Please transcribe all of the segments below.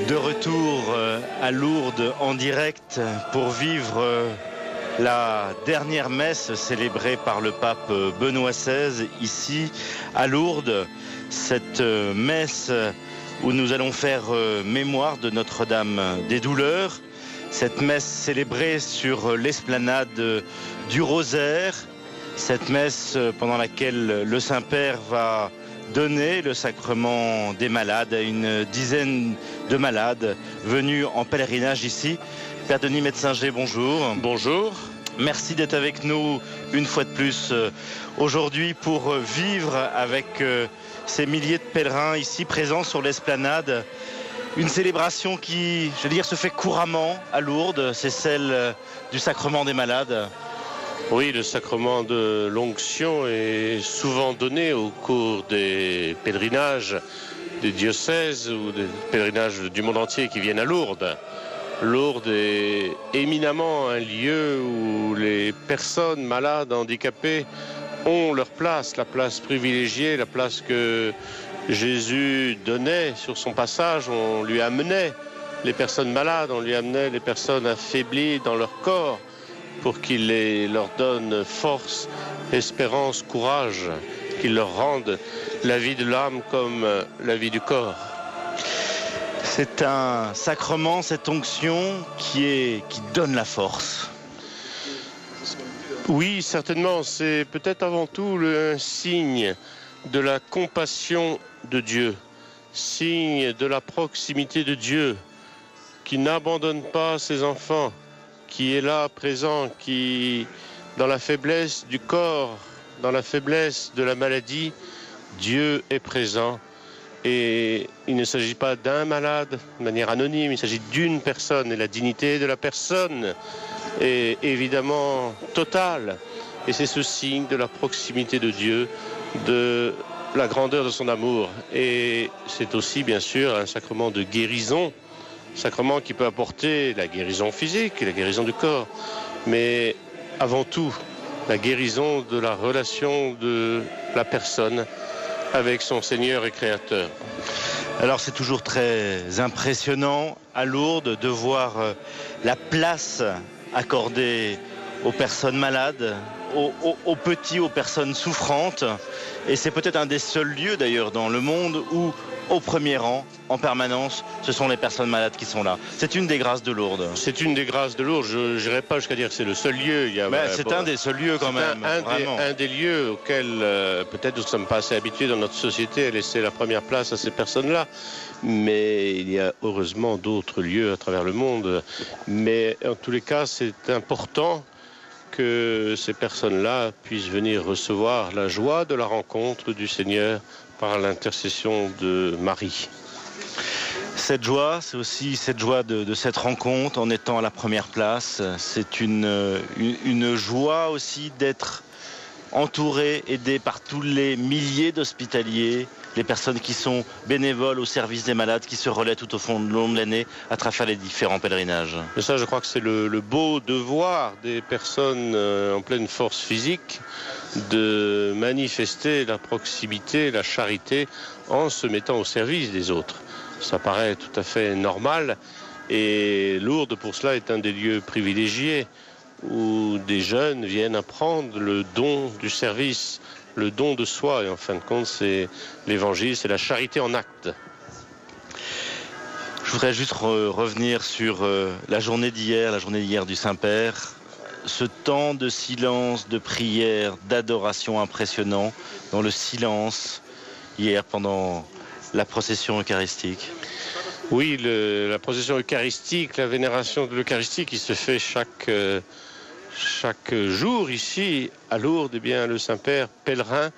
De retour à Lourdes en direct pour vivre la dernière messe célébrée par le pape Benoît XVI ici à Lourdes. Cette messe où nous allons faire mémoire de Notre-Dame des Douleurs. Cette messe célébrée sur l'esplanade du Rosaire. Cette messe pendant laquelle le Saint-Père va donner le sacrement des malades à une dizaine de malades venus en pèlerinage ici. Père Denis Metzinger, bonjour. Bonjour. Merci d'être avec nous une fois de plus aujourd'hui pour vivre avec ces milliers de pèlerins ici présents sur l'esplanade. Une célébration qui, je veux dire, se fait couramment à Lourdes, c'est celle du sacrement des malades. Oui, le sacrement de l'onction est souvent donné au cours des pèlerinages des diocèses ou des pèlerinages du monde entier qui viennent à Lourdes. Lourdes est éminemment un lieu où les personnes malades, handicapées ont leur place, la place privilégiée, la place que Jésus donnait sur son passage. On lui amenait les personnes malades, on lui amenait les personnes affaiblies dans leur corps, pour qu'il leur donne force, espérance, courage, qu'il leur rende la vie de l'âme comme la vie du corps. C'est un sacrement, cette onction qui donne la force. Oui, certainement, c'est peut-être avant tout un signe de la compassion de Dieu, signe de la proximité de Dieu, qui n'abandonne pas ses enfants, qui est là, présent, qui, dans la faiblesse du corps, dans la faiblesse de la maladie, Dieu est présent. Et il ne s'agit pas d'un malade de manière anonyme, il s'agit d'une personne. Et la dignité de la personne est évidemment totale. Et c'est ce signe de la proximité de Dieu, de la grandeur de son amour. Et c'est aussi, bien sûr, un sacrement de guérison. Sacrement qui peut apporter la guérison physique et la guérison du corps, mais avant tout la guérison de la relation de la personne avec son Seigneur et Créateur. Alors c'est toujours très impressionnant à Lourdes de voir la place accordée aux personnes malades, aux petits, aux personnes souffrantes, et c'est peut-être un des seuls lieux d'ailleurs dans le monde où au premier rang, en permanence, ce sont les personnes malades qui sont là. C'est une des grâces de Lourdes. C'est une des grâces de Lourdes. Je n'irai pas jusqu'à dire que c'est le seul lieu. C'est un des seuls lieux quand même. Un des lieux auxquels peut-être nous ne sommes pas assez habitués dans notre société à laisser la première place à ces personnes-là. Mais il y a heureusement d'autres lieux à travers le monde. Mais en tous les cas, c'est important que ces personnes-là puissent venir recevoir la joie de la rencontre du Seigneur par l'intercession de Marie. Cette joie, c'est aussi cette joie de cette rencontre en étant à la première place. C'est une joie aussi d'être entouré, aidé par tous les milliers d'hospitaliers, les personnes qui sont bénévoles au service des malades, qui se relaient tout au long de l'année à travers les différents pèlerinages. Et ça, je crois que c'est le beau devoir des personnes en pleine force physique de manifester la proximité, la charité en se mettant au service des autres. Ça paraît tout à fait normal et Lourdes pour cela est un des lieux privilégiés où des jeunes viennent apprendre le don du service, le don de soi. Et en fin de compte, c'est l'évangile, c'est la charité en acte. Je voudrais juste revenir sur la journée d'hier du Saint-Père. Ce temps de silence, de prière, d'adoration impressionnant, dans le silence, hier pendant la procession eucharistique. Oui, la procession eucharistique, la vénération de l'Eucharistie qui se fait chaque jour ici à Lourdes, eh bien, le Saint-Père pèlerin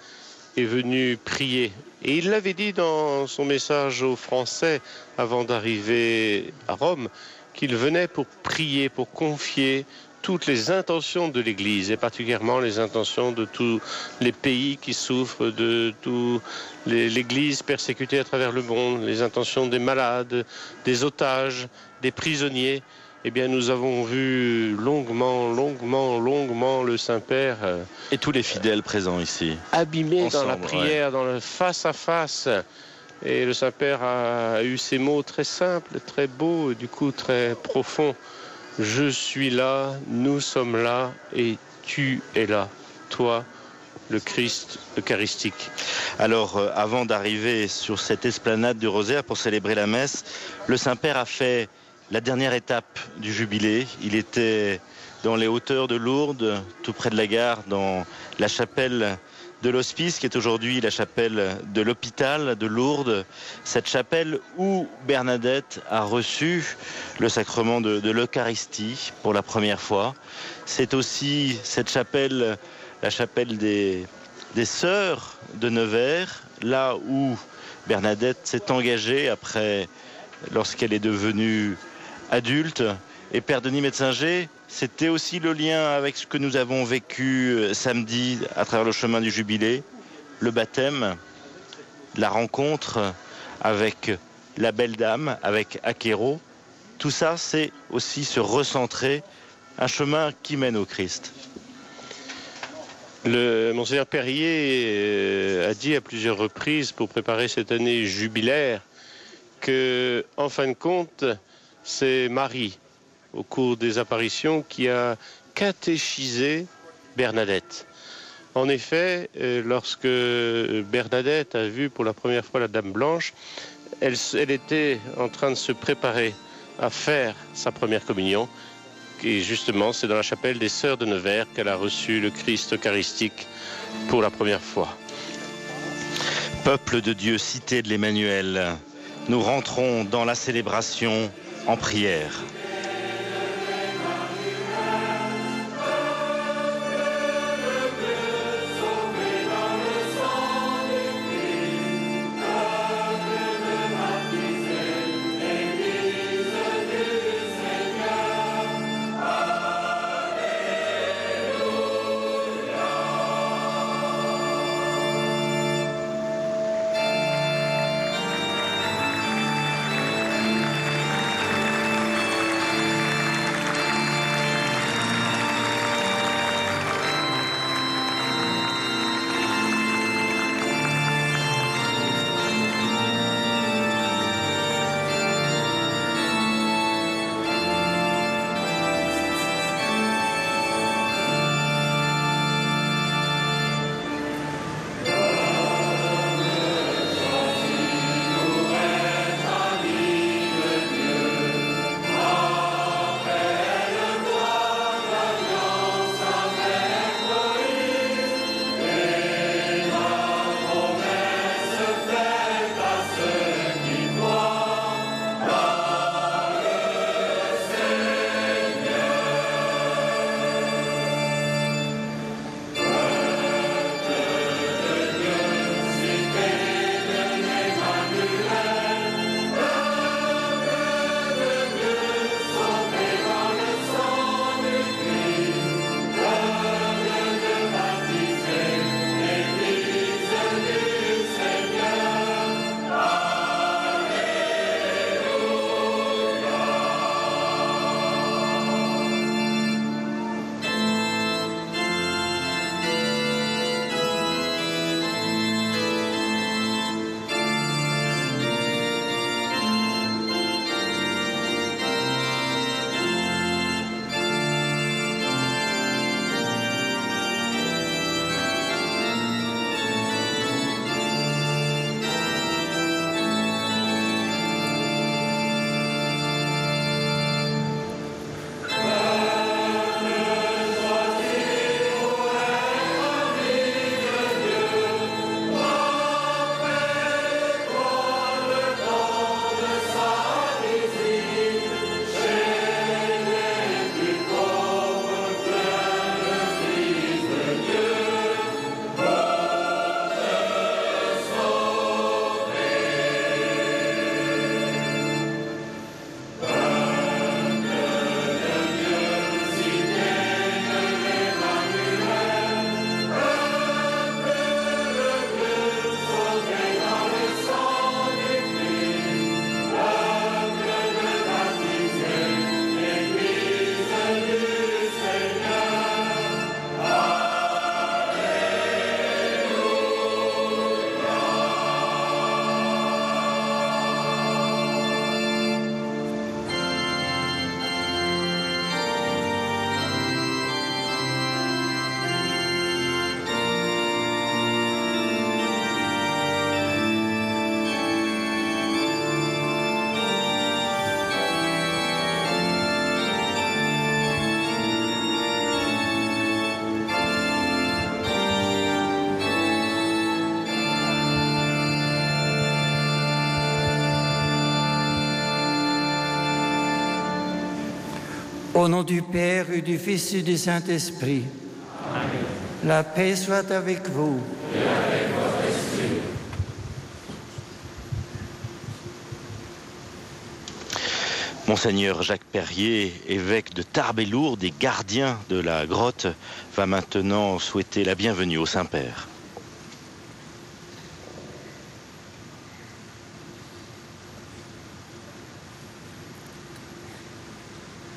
est venu prier. Et il l'avait dit dans son message aux Français avant d'arriver à Rome, qu'il venait pour prier, pour confier toutes les intentions de l'Église, et particulièrement les intentions de tous les pays qui souffrent, de toute l'Église persécutée à travers le monde, les intentions des malades, des otages, des prisonniers. Eh bien, nous avons vu longuement le Saint-Père et tous les fidèles présents ici, abîmés ensemble, dans la prière, dans le face-à-face Et le Saint-Père a eu ces mots très simples, très beaux, et du coup très profonds. Je suis là, nous sommes là, et tu es là, toi, le Christ eucharistique. Alors, avant d'arriver sur cette esplanade du Rosaire pour célébrer la messe, le Saint-Père a fait la dernière étape du jubilé. Il était dans les hauteurs de Lourdes, tout près de la gare, dans la chapelle de l'Hospice, qui est aujourd'hui la chapelle de l'hôpital de Lourdes, cette chapelle où Bernadette a reçu le sacrement de l'Eucharistie pour la première fois. C'est aussi cette chapelle, la chapelle des sœurs de Nevers, là où Bernadette s'est engagée après, lorsqu'elle est devenue adulte. Et Père Denis Metzinger, c'était aussi le lien avec ce que nous avons vécu samedi à travers le chemin du Jubilé, le baptême, la rencontre avec la belle dame, avec Akhéro. Tout ça, c'est aussi se recentrer, un chemin qui mène au Christ. Le Monseigneur Perrier a dit à plusieurs reprises pour préparer cette année jubilaire que, en fin de compte, c'est Marie, au cours des apparitions, qui a catéchisé Bernadette. En effet, lorsque Bernadette a vu pour la première fois la Dame Blanche, elle était en train de se préparer à faire sa première communion. Et justement, c'est dans la chapelle des Sœurs de Nevers qu'elle a reçu le Christ eucharistique pour la première fois. Peuple de Dieu, cité de l'Emmanuel, nous rentrons dans la célébration en prière. Au nom du Père et du Fils et du Saint-Esprit. Amen. La paix soit avec vous. Et avec votre esprit. Monseigneur Jacques Perrier, évêque de Tarbes et Lourdes et gardien de la grotte, va maintenant souhaiter la bienvenue au Saint-Père.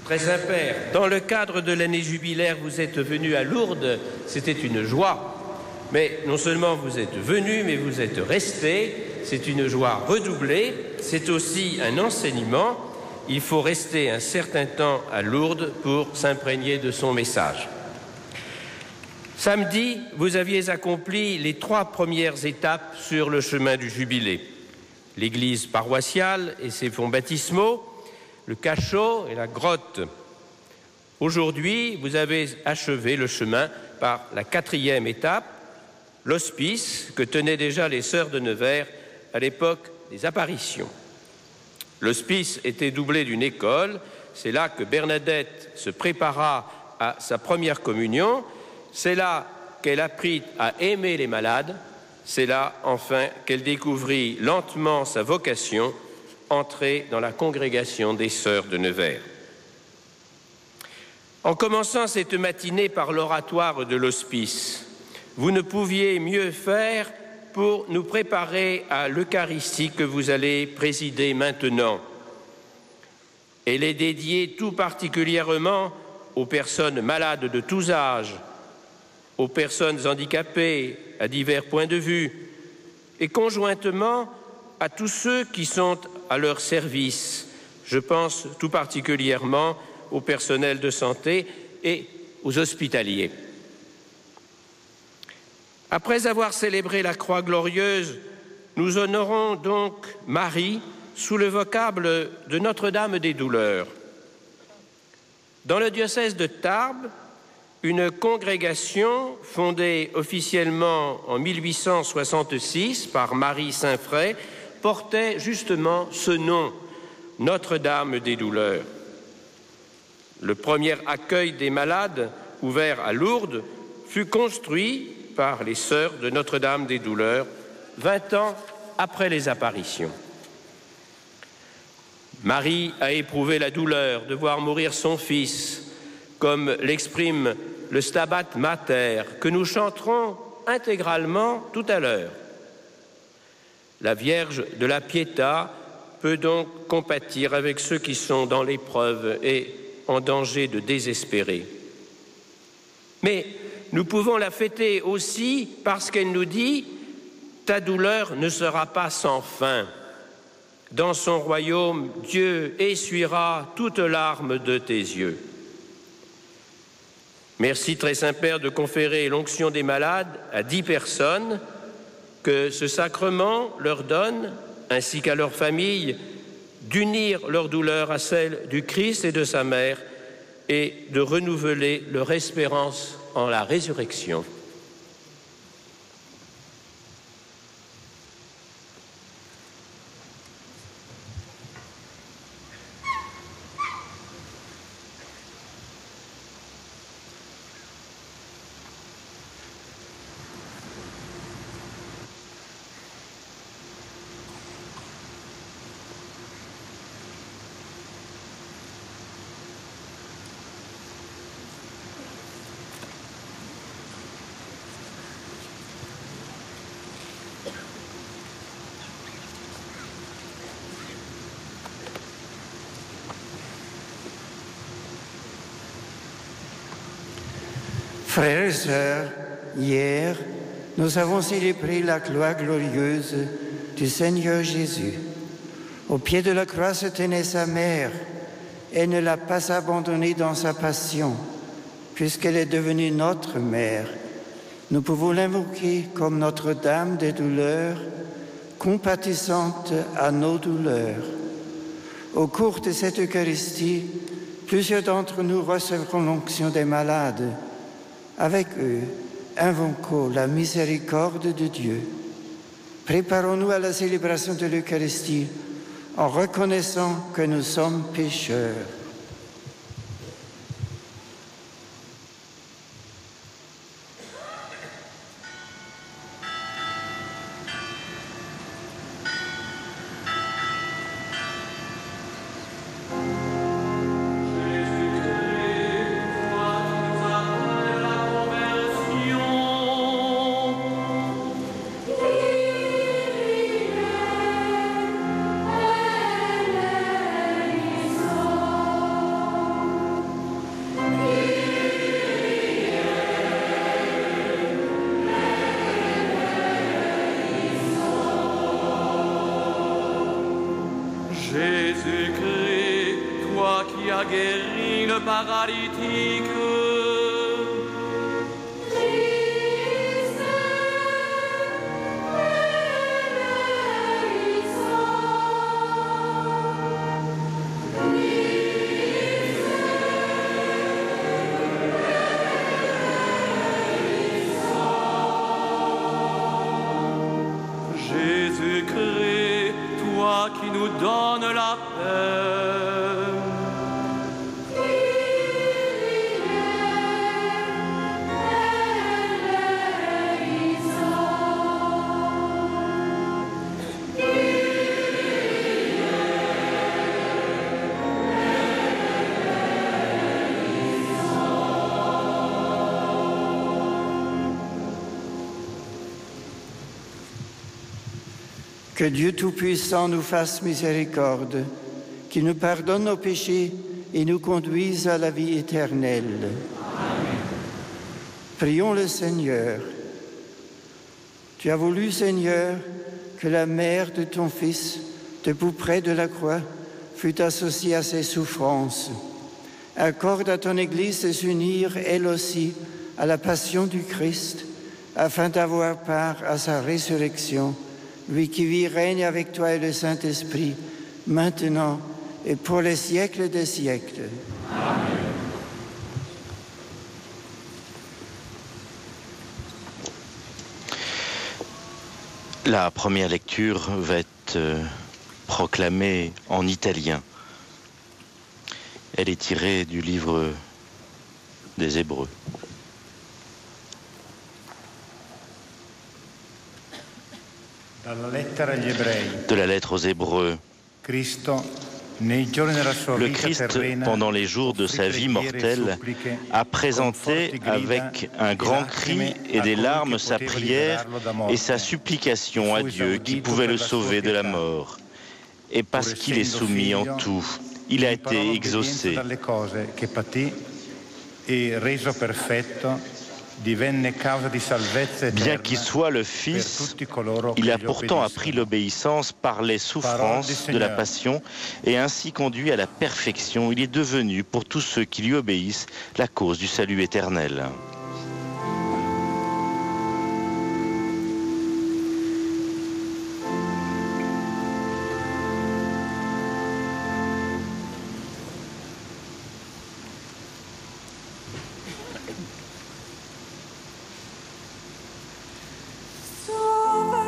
Très Saint-Père, dans le cadre de l'année jubilaire, vous êtes venu à Lourdes, c'était une joie. Mais non seulement vous êtes venu, mais vous êtes resté, c'est une joie redoublée, c'est aussi un enseignement. Il faut rester un certain temps à Lourdes pour s'imprégner de son message. Samedi, vous aviez accompli les 3 premières étapes sur le chemin du jubilé. L'église paroissiale et ses fonts baptismaux, le cachot et la grotte. Aujourd'hui, vous avez achevé le chemin par la 4e étape, l'hospice que tenaient déjà les sœurs de Nevers à l'époque des apparitions. L'hospice était doublé d'une école, c'est là que Bernadette se prépara à sa première communion, c'est là qu'elle apprit à aimer les malades, c'est là enfin qu'elle découvrit lentement sa vocation, entrer dans la congrégation des sœurs de Nevers. En commençant cette matinée par l'oratoire de l'hospice, vous ne pouviez mieux faire pour nous préparer à l'Eucharistie que vous allez présider maintenant. Elle est dédiée tout particulièrement aux personnes malades de tous âges, aux personnes handicapées à divers points de vue, et conjointement à tous ceux qui sont à leur service. Je pense tout particulièrement au personnel de santé et aux hospitaliers. Après avoir célébré la Croix glorieuse, nous honorons donc Marie sous le vocable de Notre-Dame des Douleurs. Dans le diocèse de Tarbes, une congrégation fondée officiellement en 1866 par Marie Saint-Fray portait justement ce nom, Notre-Dame des Douleurs. Le premier accueil des malades, ouvert à Lourdes, fut construit par les sœurs de Notre-Dame des Douleurs 20 ans après les apparitions. Marie a éprouvé la douleur de voir mourir son fils, comme l'exprime le Stabat Mater, que nous chanterons intégralement tout à l'heure. La Vierge de la Pietà peut donc compatir avec ceux qui sont dans l'épreuve et en danger de désespérer. Mais nous pouvons la fêter aussi parce qu'elle nous dit « Ta douleur ne sera pas sans fin. Dans son royaume, Dieu essuiera toute larme de tes yeux. » Merci, très Saint-Père, de conférer l'onction des malades à 10 personnes, que ce sacrement leur donne, ainsi qu'à leur famille, d'unir leur douleur à celle du Christ et de sa mère et de renouveler leur espérance en la résurrection. Frères et sœurs, hier, nous avons célébré la gloire glorieuse du Seigneur Jésus. Au pied de la croix se tenait sa mère. Elle ne l'a pas abandonnée dans sa passion, puisqu'elle est devenue notre mère. Nous pouvons l'invoquer comme Notre-Dame des douleurs, compatissante à nos douleurs. Au cours de cette Eucharistie, plusieurs d'entre nous recevront l'onction des malades. Avec eux, invoquons la miséricorde de Dieu. Préparons-nous à la célébration de l'Eucharistie en reconnaissant que nous sommes pécheurs. Jésus-Christ, toi qui as guéri le paralytique, Jésus-Christ, toi qui nous donnes la paix. Que Dieu Tout-Puissant nous fasse miséricorde, qu'il nous pardonne nos péchés et nous conduise à la vie éternelle. Amen. Prions le Seigneur. Tu as voulu, Seigneur, que la mère de ton Fils, debout près de la croix, fût associée à ses souffrances. Accorde à ton Église de s'unir, elle aussi, à la passion du Christ, afin d'avoir part à sa résurrection. Lui qui vit, règne avec toi et le Saint-Esprit, maintenant et pour les siècles des siècles. Amen. La première lecture va être proclamée en italien. Elle est tirée du livre des Hébreux. De la lettre aux Hébreux. Le Christ, pendant les jours de sa vie mortelle, a présenté avec un grand cri et des larmes sa prière et sa supplication à Dieu qui pouvait le sauver de la mort. Et parce qu'il est soumis en tout, il a été exaucé. Bien qu'il soit le Fils, il a pourtant appris l'obéissance par les souffrances de la passion et ainsi conduit à la perfection. Il est devenu, pour tous ceux qui lui obéissent, la cause du salut éternel. Sauve-moi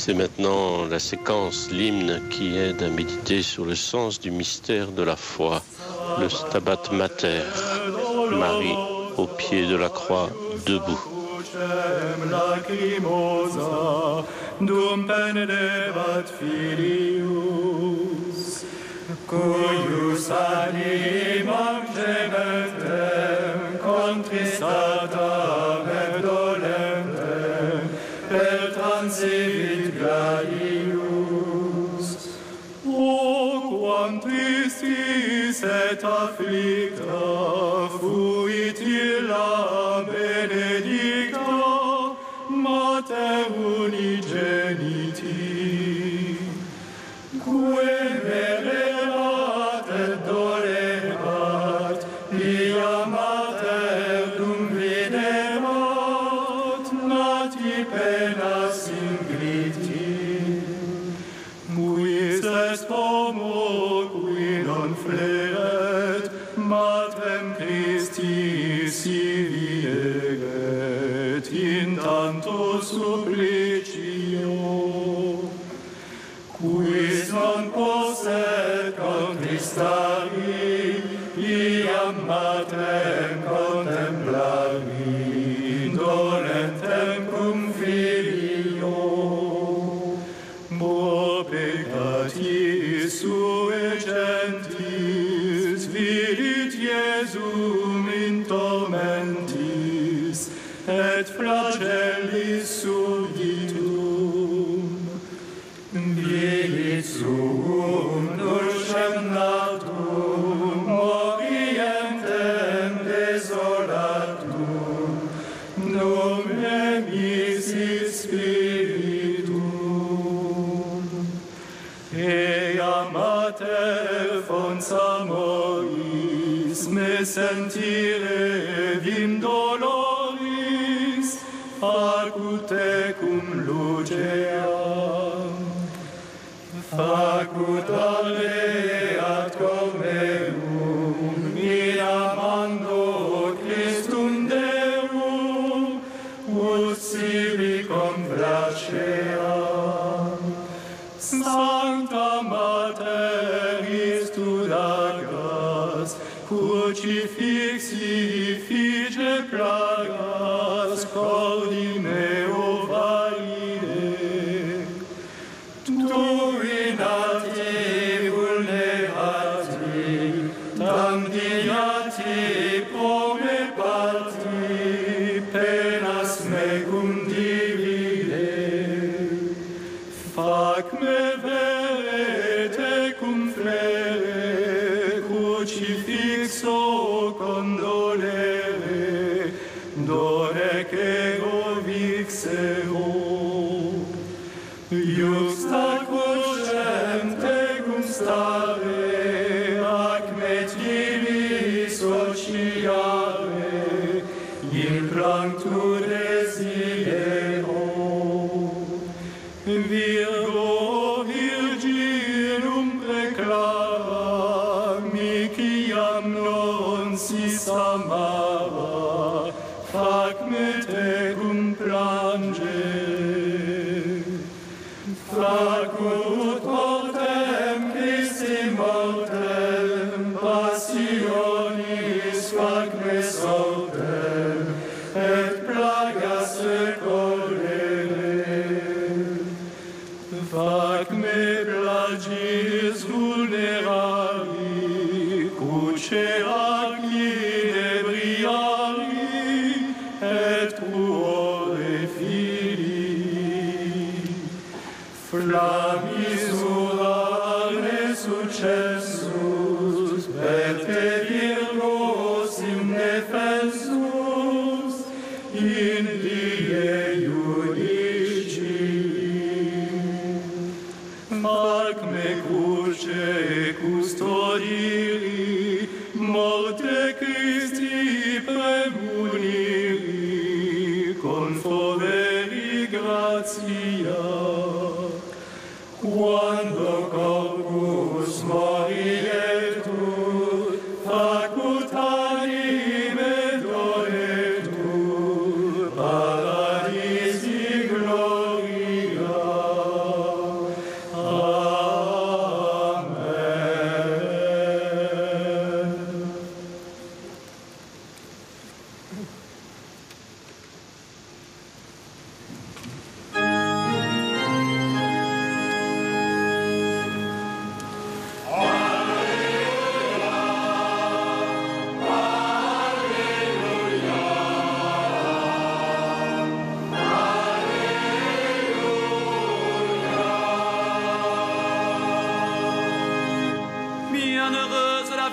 C'est maintenant la séquence, l'hymne qui aide à méditer sur le sens du mystère de la foi, le Stabat Mater, Marie au pied de la croix, debout. Cuius animam gementem contristatam et dolentem per transivit gladius. O quam tristis et afflicta fuit illa benedicta Mater unigeniti, quae venerat et dolerat, via Mater dum viderat, nati penas ingriti. Quis est homo qui non fleet, Matrem Christi sivi eget in tanto supplicio. Quis non posset contristari, iam Matrem contemplari, dolentem cum filio. Mo peccati sue gentis, vilit Iesum in tormentis, et flagellis subditum. Vilit suum dulcem natum, morientem desolatum, nomine misit spiritum. Ea Mater fons amoris, me sentire vim doloris, acute cum luceam. Facut aleat comeum, in amando Christum Deum, ut sibi complaceam. Sancta Mater istud agras, crucifixi fice plagas, cordi meo valide. Tuinati vulnerati, damniati promepati, penas mecum divide. Fac me verete cum flere, crucifixo condolere, dorec ego vixero. Iusta crucem tecum stare, ac me tibi sociare, in planctu desidero. Virgo virginum preclara, miciam non sis amara, fac me tecum plangere. Facut mortem Christi mortem, passionis fac me sortem, et plagas recolere. Fac me plagis vulnerari, cruceari ebriari, et truore filii. Flammis urare successus, per te Virgo sim defensus, in die judici. Fac me cruce custodiri, morte Christi premuniri, confoveri gratia. Quando corpus morietur, facut anime doletur, paradisi gloria.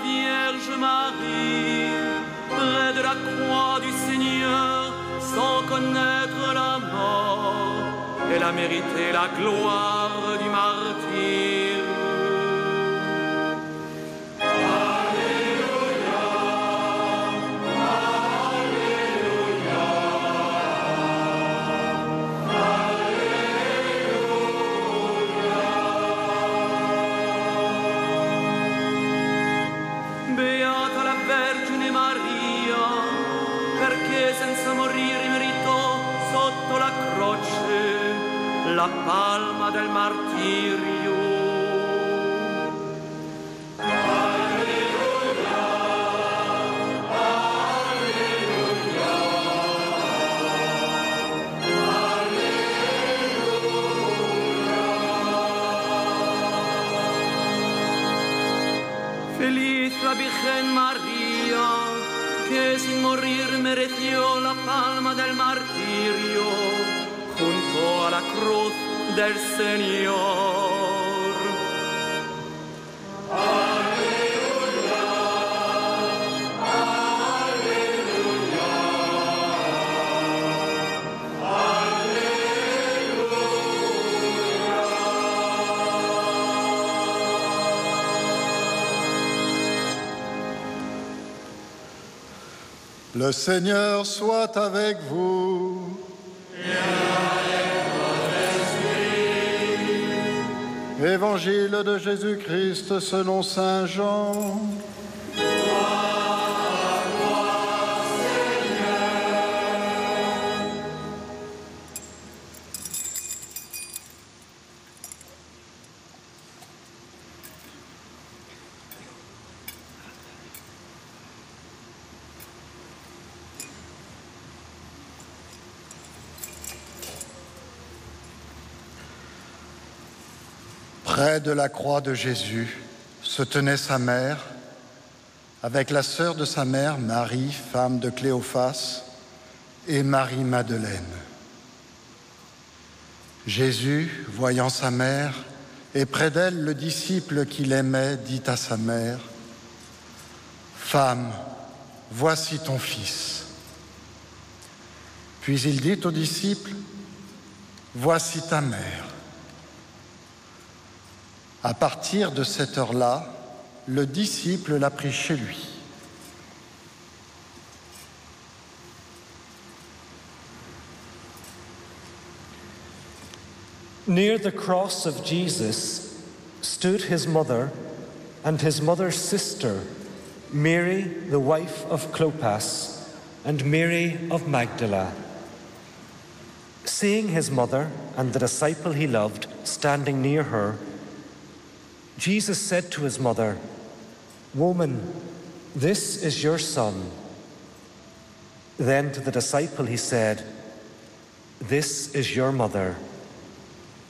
Vierge Marie, près de la croix du Seigneur, sans connaître la mort, elle a mérité la gloire du martyre. La palma del martirio. Alleluia, alleluia, alleluia. Feliz la Virgen María, que sin morir mereció la palma del martirio junto a la cruz del Señor. Aleluya, aleluya, aleluya. Le Seigneur soit avec vous. Évangile de Jésus-Christ selon saint Jean. Près de la croix de Jésus se tenait sa mère, avec la sœur de sa mère, Marie, femme de Cléophas, et Marie-Madeleine. Jésus, voyant sa mère, et près d'elle le disciple qu'il aimait, dit à sa mère, « Femme, voici ton fils. » Puis il dit au disciple, « Voici ta mère. » À partir de cette heure-là, le disciple l'a pris chez lui. Near the cross of Jesus stood his mother and his mother's sister, Mary, the wife of Clopas, and Mary of Magdala. Seeing his mother and the disciple he loved standing near her, Jesus said to his mother, "Woman, this is your son." Then to the disciple he said, "This is your mother."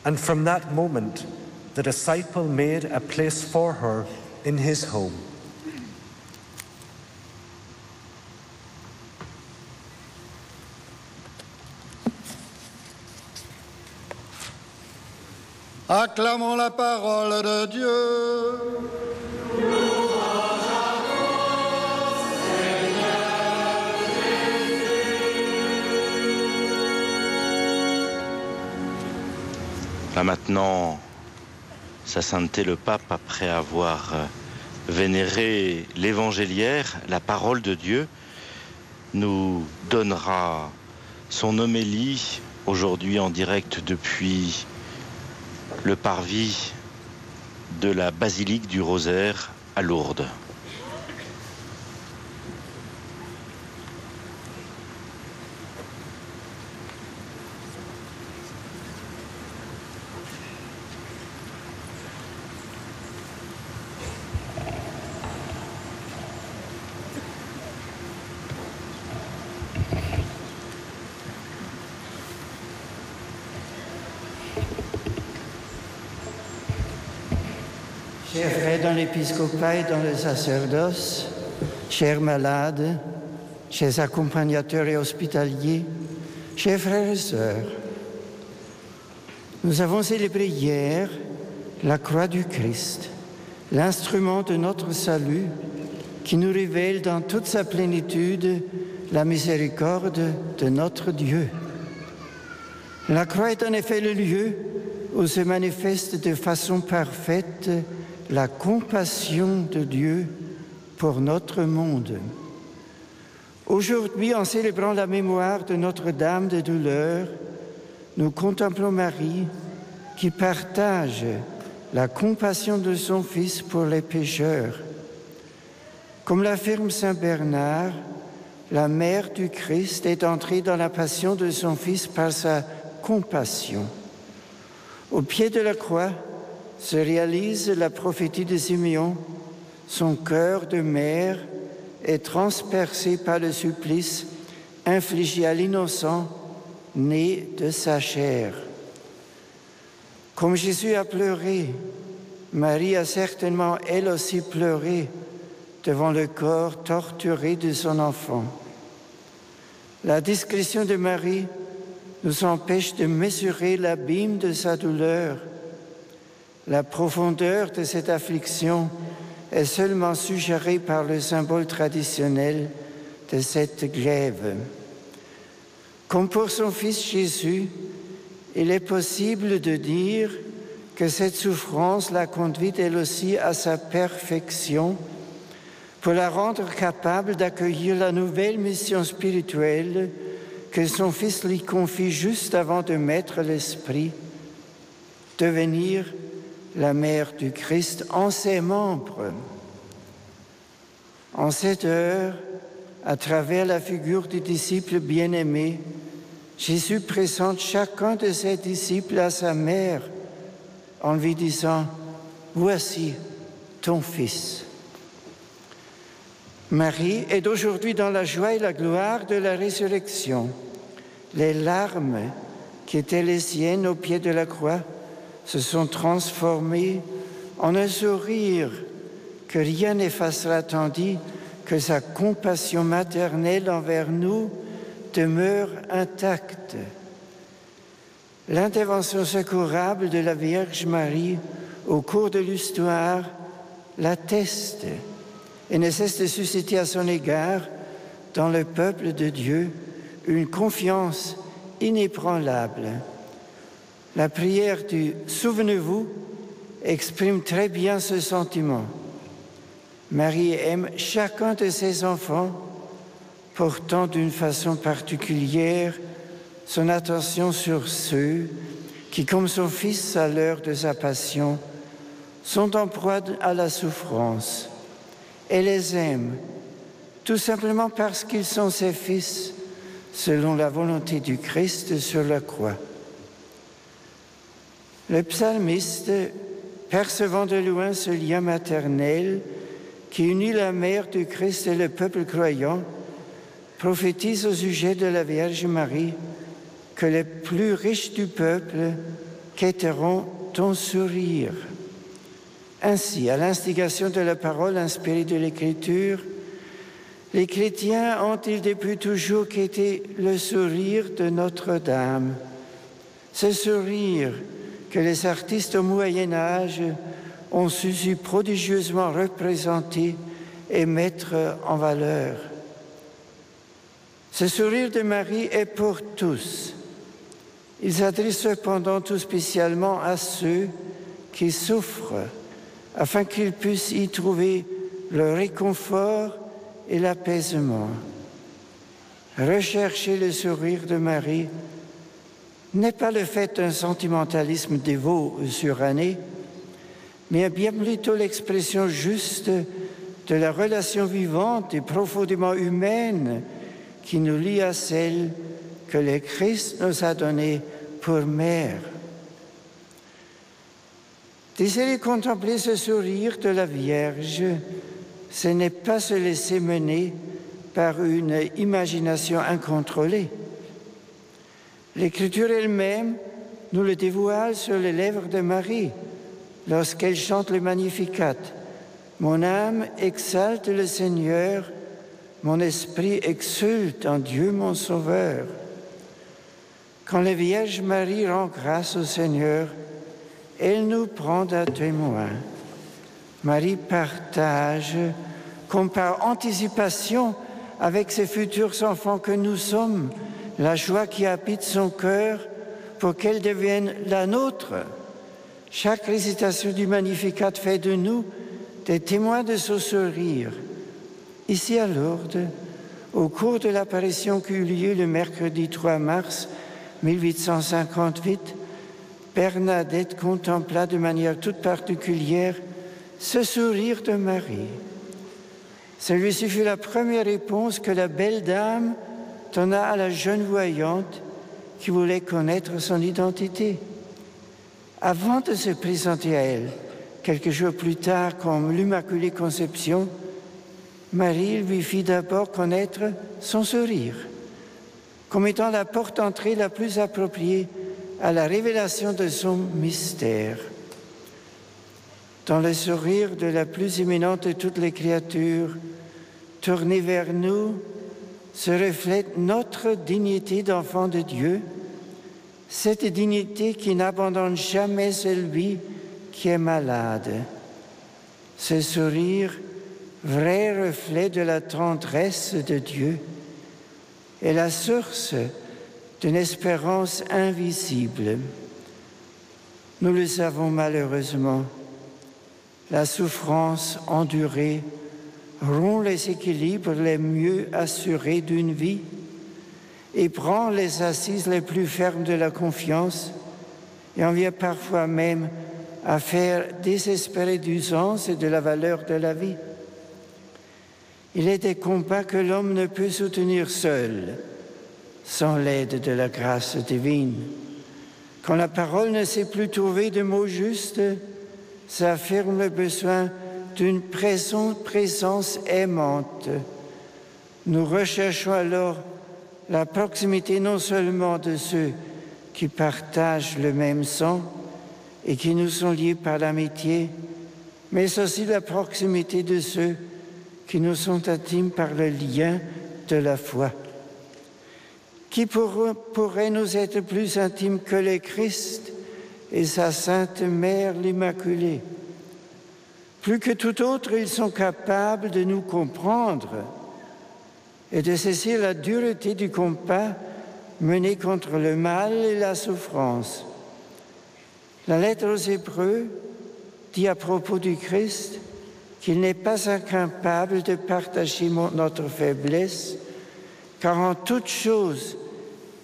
And from that moment, the disciple made a place for her in his home. Acclamons la parole de Dieu. Là maintenant, Sa Sainteté le Pape, après avoir vénéré l'évangéliaire, la parole de Dieu, nous donnera son homélie aujourd'hui en direct depuis le parvis de la basilique du Rosaire à Lourdes. Chers frères dans l'épiscopat et dans le sacerdoce, chers malades, chers accompagnateurs et hospitaliers, chers frères et sœurs, nous avons célébré hier la croix du Christ, l'instrument de notre salut qui nous révèle dans toute sa plénitude la miséricorde de notre Dieu. La croix est en effet le lieu où se manifeste de façon parfaite la compassion de Dieu pour notre monde. Aujourd'hui, en célébrant la mémoire de Notre-Dame de douleur, nous contemplons Marie qui partage la compassion de son Fils pour les pécheurs. Comme l'affirme saint Bernard, la mère du Christ est entrée dans la passion de son Fils par sa compassion. Au pied de la croix se réalise la prophétie de Simeon. Son cœur de mère est transpercé par le supplice infligé à l'innocent né de sa chair. Comme Jésus a pleuré, Marie a certainement elle aussi pleuré devant le corps torturé de son enfant. La discrétion de Marie nous empêche de mesurer l'abîme de sa douleur. La profondeur de cette affliction est seulement suggérée par le symbole traditionnel de cette glaive. Comme pour son Fils Jésus, il est possible de dire que cette souffrance l'a conduite elle aussi à sa perfection pour la rendre capable d'accueillir la nouvelle mission spirituelle que son Fils lui confie juste avant de mettre l'Esprit, devenir la mère du Christ en ses membres. En cette heure, à travers la figure du disciple bien-aimé, Jésus présente chacun de ses disciples à sa mère en lui disant « Voici ton Fils ». Marie est aujourd'hui dans la joie et la gloire de la résurrection. Les larmes qui étaient les siennes au pied de la croix se sont transformées en un sourire que rien n'effacera, tandis que sa compassion maternelle envers nous demeure intacte. L'intervention secourable de la Vierge Marie au cours de l'histoire l'atteste et ne cesse de susciter à son égard, dans le peuple de Dieu, une confiance inébranlable. La prière du « Souvenez-vous » exprime très bien ce sentiment. Marie aime chacun de ses enfants, portant d'une façon particulière son attention sur ceux qui, comme son Fils à l'heure de sa passion, sont en proie à la souffrance. Elle les aime, tout simplement parce qu'ils sont ses fils, selon la volonté du Christ sur la croix. Le psalmiste, percevant de loin ce lien maternel qui unit la mère du Christ et le peuple croyant, prophétise au sujet de la Vierge Marie que les plus riches du peuple quêteront ton sourire. Ainsi, à l'instigation de la parole inspirée de l'Écriture, les chrétiens ont-ils depuis toujours quêté le sourire de Notre-Dame, ce sourire que les artistes au Moyen-Âge ont su prodigieusement représenter et mettre en valeur. Ce sourire de Marie est pour tous. Il s'adresse cependant tout spécialement à ceux qui souffrent, afin qu'ils puissent y trouver le réconfort et l'apaisement. Rechercher le sourire de Marie n'est pas le fait d'un sentimentalisme dévot ou suranné, mais bien plutôt l'expression juste de la relation vivante et profondément humaine qui nous lie à celle que le Christ nous a donnée pour mère. Désirer contempler ce sourire de la Vierge, ce n'est pas se laisser mener par une imagination incontrôlée. L'Écriture elle-même nous le dévoile sur les lèvres de Marie lorsqu'elle chante le Magnificat. « Mon âme exalte le Seigneur, mon esprit exulte en Dieu mon Sauveur. » Quand la Vierge Marie rend grâce au Seigneur, elle nous prend à témoin. Marie partage comme par anticipation avec ces futurs enfants que nous sommes, la joie qui habite son cœur pour qu'elle devienne la nôtre. Chaque récitation du Magnificat fait de nous des témoins de ce sourire. Ici à Lourdes, au cours de l'apparition qui eut lieu le mercredi 3 mars 1858, Bernadette contempla de manière toute particulière ce sourire de Marie. Celui-ci fut la première réponse que la belle dame donna à la jeune voyante qui voulait connaître son identité. Avant de se présenter à elle, quelques jours plus tard comme l'Immaculée Conception, Marie lui fit d'abord connaître son sourire, comme étant la porte d'entrée la plus appropriée à la révélation de son mystère. Dans le sourire de la plus éminente de toutes les créatures, tournée vers nous, se reflète notre dignité d'enfant de Dieu, cette dignité qui n'abandonne jamais celui qui est malade. Ce sourire, vrai reflet de la tendresse de Dieu, est la source d'une espérance invisible. Nous le savons malheureusement, la souffrance endurée rompt les équilibres les mieux assurés d'une vie et prend les assises les plus fermes de la confiance et en vient parfois même à faire désespérer du sens et de la valeur de la vie. Il est des combats que l'homme ne peut soutenir seul, sans l'aide de la grâce divine. Quand la parole ne sait plus trouver de mots justes, ça affirme le besoin d'une présence aimante. Nous recherchons alors la proximité non seulement de ceux qui partagent le même sang et qui nous sont liés par l'amitié, mais aussi la proximité de ceux qui nous sont intimes par le lien de la foi. Qui pourrait nous être plus intime que le Christ et sa Sainte Mère l'Immaculée? Plus que tout autre, ils sont capables de nous comprendre et de saisir la dureté du combat mené contre le mal et la souffrance. La lettre aux Hébreux dit à propos du Christ qu'il n'est pas incapable de partager notre faiblesse, car en toute chose,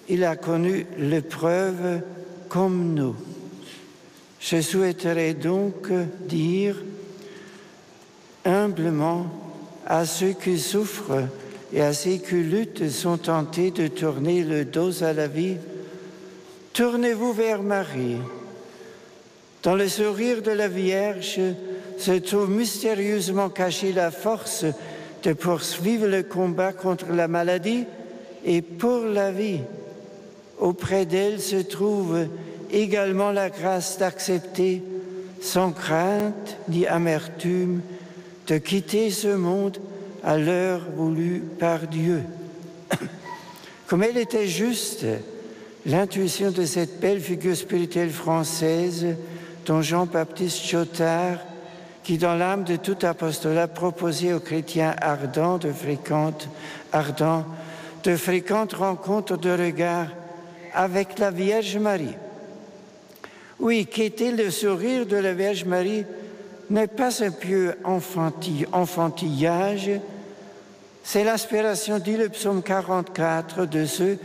il a connu l'épreuve comme nous. Je souhaiterais donc dire humblement à ceux qui souffrent et à ceux qui luttent sont tentés de tourner le dos à la vie, tournez-vous vers Marie. Dans le sourire de la Vierge se trouve mystérieusement cachée la force de poursuivre le combat contre la maladie et pour la vie. Auprès d'elle se trouve également la grâce d'accepter, sans crainte ni amertume, de quitter ce monde à l'heure voulue par Dieu. Comme elle était juste, l'intuition de cette belle figure spirituelle française dont Jean-Baptiste Chotard, qui dans l'âme de tout apostolat proposait aux chrétiens ardents de fréquentes rencontres de regard avec la Vierge Marie. Oui, qu'était le sourire de la Vierge Marie n'est pas un pieux enfantillage, c'est l'aspiration, dit le psaume 44, de ceux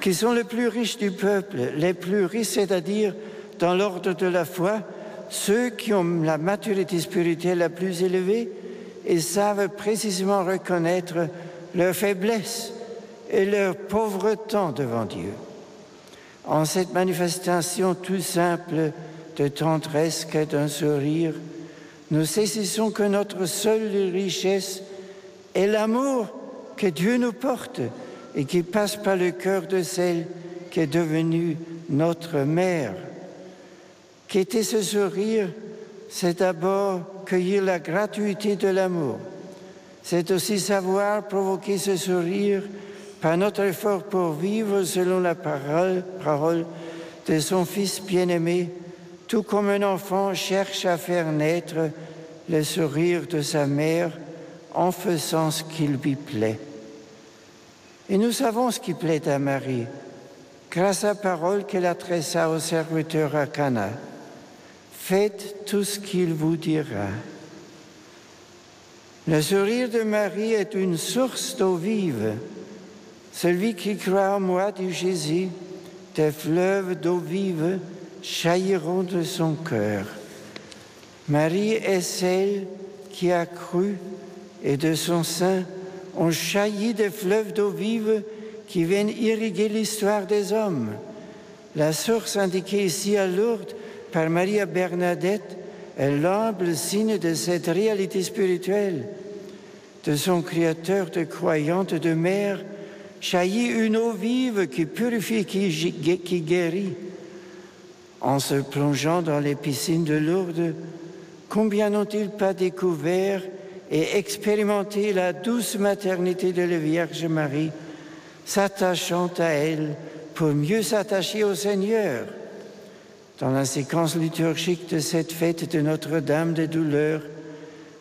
qui sont les plus riches du peuple, les plus riches, c'est-à-dire dans l'ordre de la foi, ceux qui ont la maturité spirituelle la plus élevée et savent précisément reconnaître leur faiblesse et leur pauvreté devant Dieu. En cette manifestation tout simple de tendresse qu'est un sourire, nous saisissons que notre seule richesse est l'amour que Dieu nous porte et qui passe par le cœur de celle qui est devenue notre mère. Qu'était ce sourire? C'est d'abord cueillir la gratuité de l'amour. C'est aussi savoir provoquer ce sourire par notre effort pour vivre selon la parole de son Fils bien-aimé, tout comme un enfant cherche à faire naître le sourire de sa mère en faisant ce qui lui plaît. Et nous savons ce qui plaît à Marie, grâce à la parole qu'elle adressa aux serviteurs à Cana. Faites tout ce qu'il vous dira. Le sourire de Marie est une source d'eau vive. Celui qui croit en moi, dit Jésus, des fleuves d'eau vive jailliront de son cœur. Marie est celle qui a cru et de son sein ont jailli des fleuves d'eau vive qui viennent irriguer l'histoire des hommes. La source indiquée ici à Lourdes par Maria Bernadette est l'humble signe de cette réalité spirituelle. De son Créateur, de croyante, de mère, jaillit une eau vive qui purifie, qui guérit. En se plongeant dans les piscines de Lourdes, combien n'ont-ils pas découvert et expérimenté la douce maternité de la Vierge Marie, s'attachant à elle pour mieux s'attacher au Seigneur. Dans la séquence liturgique de cette fête de Notre-Dame des Douleurs,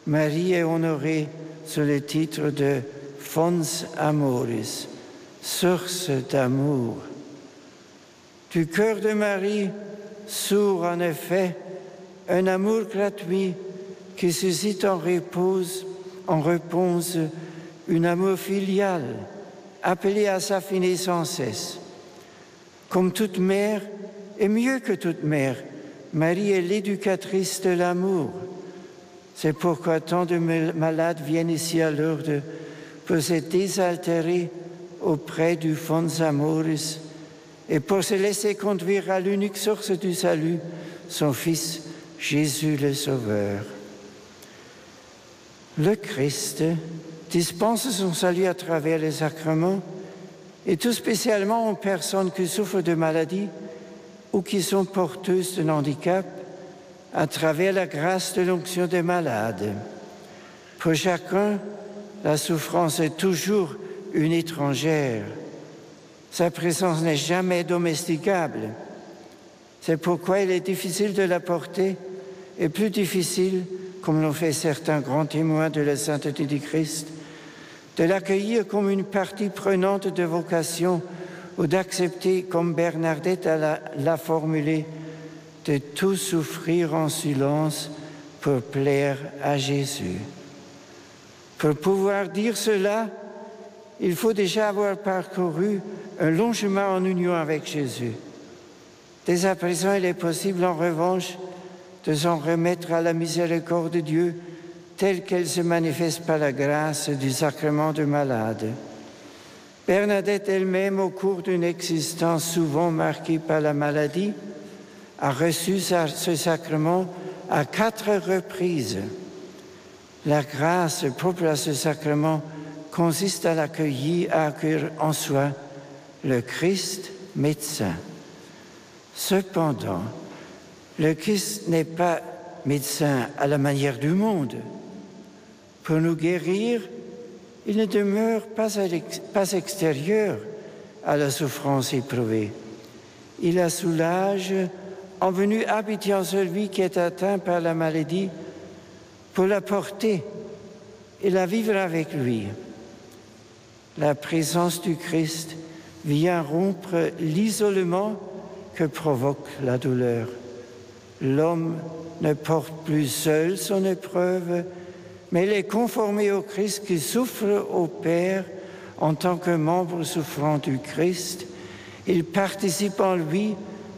Marie est honorée sous le titre de Fons Amoris, source d'amour. Du cœur de Marie sourd en effet un amour gratuit qui suscite en réponse un amour filial, appelé à s'affiner sans cesse. Comme toute mère, et mieux que toute mère, Marie est l'éducatrice de l'amour. C'est pourquoi tant de malades viennent ici à Lourdes pour se désaltérer auprès du Fons Amoris et pour se laisser conduire à l'unique source du salut, son Fils Jésus le Sauveur. Le Christ dispense son salut à travers les sacrements et tout spécialement aux personnes qui souffrent de maladies ou qui sont porteuses d'un handicap à travers la grâce de l'onction des malades. Pour chacun, la souffrance est toujours une étrangère. Sa présence n'est jamais domesticable. C'est pourquoi il est difficile de la porter et plus difficile, comme l'ont fait certains grands témoins de la sainteté du Christ, de l'accueillir comme une partie prenante de vocation ou d'accepter, comme Bernadette l'a formulé, de tout souffrir en silence pour plaire à Jésus. Pour pouvoir dire cela, il faut déjà avoir parcouru un long chemin en union avec Jésus. Dès à présent, il est possible, en revanche, de s'en remettre à la miséricorde de Dieu telle qu'elle se manifeste par la grâce du sacrement de malade. Bernadette elle-même, au cours d'une existence souvent marquée par la maladie, a reçu ce sacrement à 4 reprises. La grâce propre à ce sacrement consiste à accueillir en soi le Christ médecin. Cependant, le Christ n'est pas médecin à la manière du monde. Pour nous guérir, il ne demeure pas extérieur à la souffrance éprouvée. Il la soulage en venant habiter en celui qui est atteint par la maladie pour la porter et la vivre avec lui. La présence du Christ vient rompre l'isolement que provoque la douleur. L'homme ne porte plus seul son épreuve, mais il est conformé au Christ qui souffre au Père en tant que membre souffrant du Christ. Il participe en lui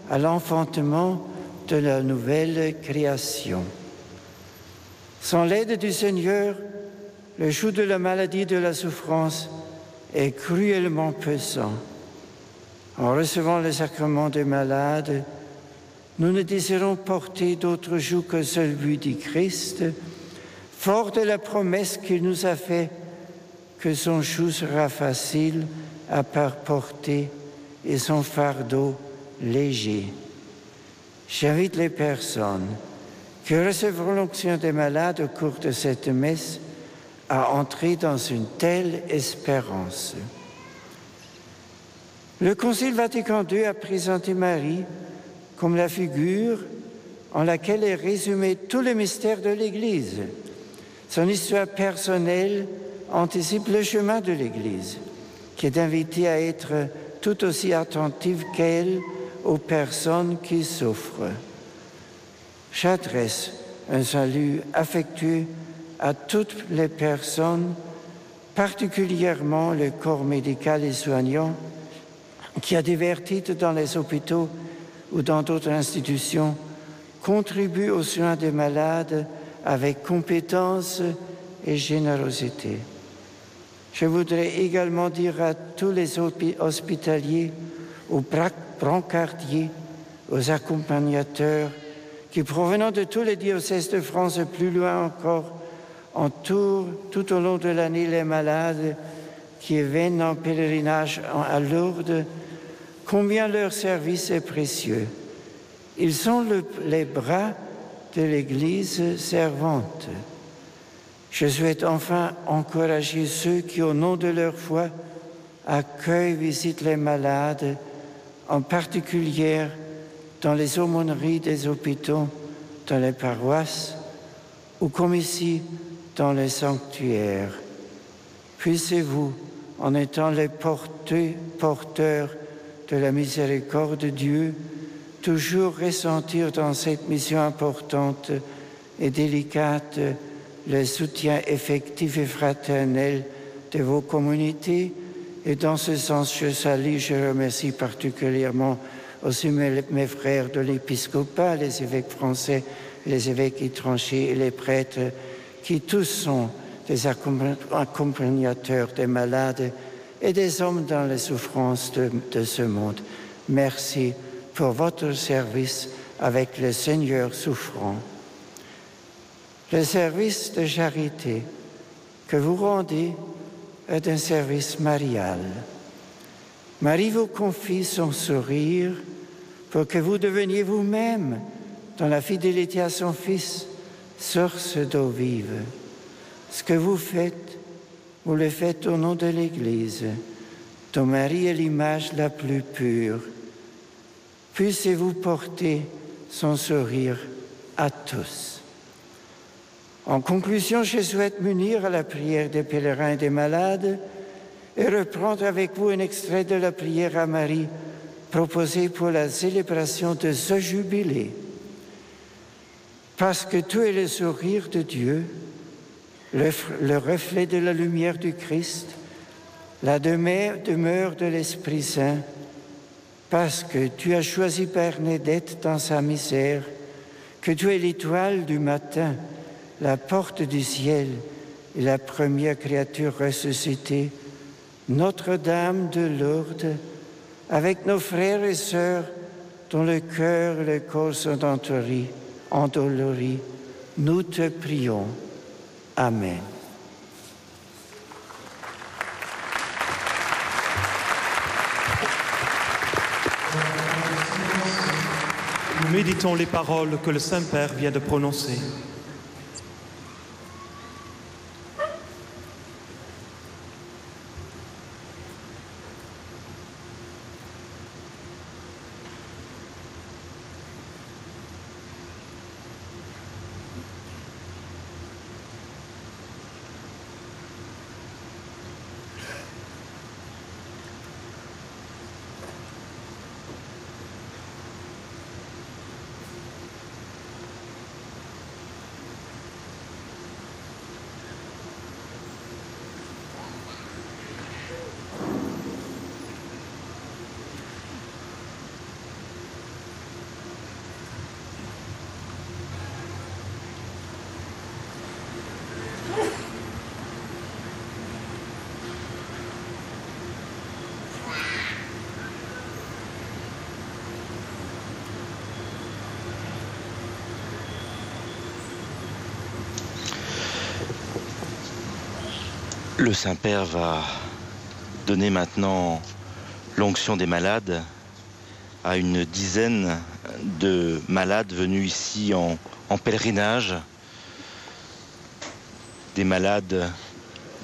à l'enfantement de la nouvelle création. Sans l'aide du Seigneur, le joug de la maladie et de la souffrance est cruellement pesant. En recevant le sacrement des malades, nous ne désirons porter d'autre joug que celui du Christ, fort de la promesse qu'il nous a faite que son joug sera facile à porter et son fardeau léger. J'invite les personnes qui recevront l'onction des malades au cours de cette messe à entrer dans une telle espérance. Le Concile Vatican II a présenté Marie comme la figure en laquelle est résumé tout le mystère de l'Église. Son histoire personnelle anticipe le chemin de l'Église, qui est invitée à être tout aussi attentive qu'elle aux personnes qui souffrent. J'adresse un salut affectueux à toutes les personnes, particulièrement le corps médical et soignant, qui à divers titres dans les hôpitaux ou dans d'autres institutions contribuent aux soins des malades avec compétence et générosité. Je voudrais également dire à tous les hospitaliers, aux brancardiers, aux accompagnateurs qui, provenant de tous les diocèses de France et plus loin encore, entourent tout au long de l'année les malades qui viennent en pèlerinage à Lourdes, combien leur service est précieux. Ils sont les bras de l'Église servante. Je souhaite enfin encourager ceux qui, au nom de leur foi, accueillent, visitent les malades, en particulier dans les aumôneries des hôpitaux, dans les paroisses, ou comme ici, dans les sanctuaires. Puissiez-vous, en étant les porteurs de la miséricorde de Dieu, toujours ressentir dans cette mission importante et délicate le soutien effectif et fraternel de vos communautés. Et dans ce sens, je remercie particulièrement aussi mes frères de l'épiscopat, les évêques français, les évêques étrangers et les prêtres, qui tous sont des accompagnateurs des malades et des hommes dans les souffrances de ce monde. Merci pour votre service avec le Seigneur souffrant. Le service de charité que vous rendez est un service marial. Marie vous confie son sourire pour que vous deveniez vous-même, dans la fidélité à son Fils, source d'eau vive. Ce que vous faites, vous le faites au nom de l'Église, dont Marie est l'image la plus pure. Puissiez-vous porter son sourire à tous. En conclusion, je souhaite m'unir à la prière des pèlerins et des malades et reprendre avec vous un extrait de la prière à Marie proposée pour la célébration de ce jubilé. Parce que tu es le sourire de Dieu, le reflet de la lumière du Christ, la demeure de l'Esprit Saint, parce que tu as choisi Bernadette dans sa misère, que tu es l'étoile du matin, la porte du ciel et la première créature ressuscitée, Notre-Dame de Lourdes, avec nos frères et sœurs dont le cœur et le corps sont endoloris, nous te prions. Amen. Nous méditons les paroles que le Saint-Père vient de prononcer. Le Saint-Père va donner maintenant l'onction des malades à une dizaine de malades venus ici en pèlerinage, des malades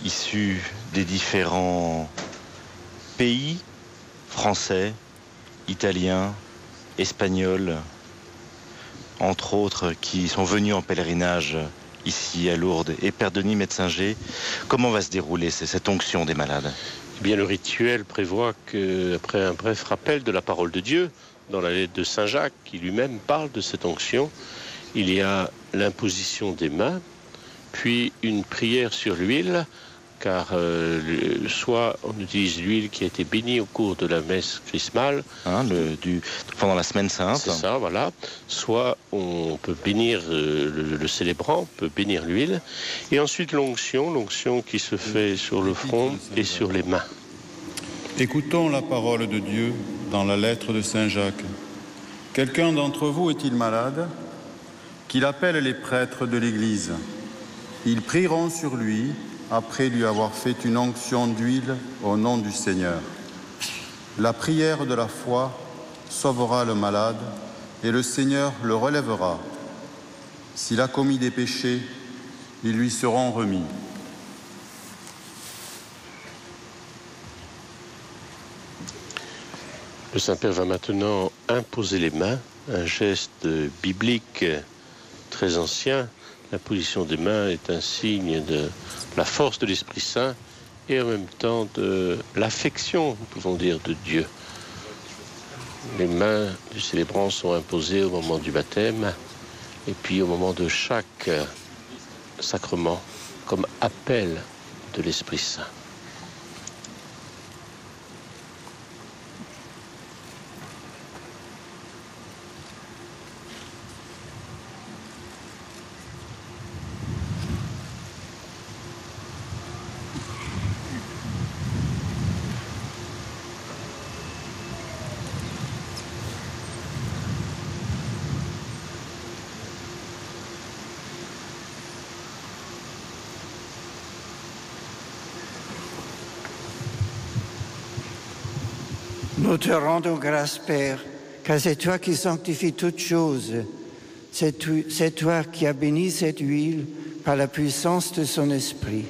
issus des différents pays, français, italiens, espagnols, entre autres, qui sont venus en pèlerinage ici à Lourdes. Et Père Denis Metzinger, comment va se dérouler cette onction des malades? Eh bien, le rituel prévoit qu'après un bref rappel de la parole de Dieu, dans la lettre de Saint Jacques, qui lui-même parle de cette onction, il y a l'imposition des mains, puis une prière sur l'huile, car soit on utilise l'huile qui a été bénie au cours de la messe chrismale, pendant la semaine sainte. C'est ça, voilà. Soit on peut bénir le célébrant, on peut bénir l'huile, et ensuite l'onction qui se fait sur le front et sur les mains. Écoutons la parole de Dieu dans la lettre de Saint Jacques. Quelqu'un d'entre vous est-il malade? Qu'il appelle les prêtres de l'Église. Ils prieront sur lui après lui avoir fait une onction d'huile au nom du Seigneur. La prière de la foi sauvera le malade et le Seigneur le relèvera. S'il a commis des péchés, ils lui seront remis. Le Saint-Père va maintenant imposer les mains, un geste biblique très ancien. L'imposition des mains est un signe de la force de l'Esprit Saint et en même temps de l'affection, nous pouvons dire, de Dieu. Les mains du célébrant sont imposées au moment du baptême et puis au moment de chaque sacrement comme appel de l'Esprit Saint. Nous te rendons grâce, Père, car c'est toi qui sanctifies toutes choses. C'est toi qui as béni cette huile par la puissance de son esprit.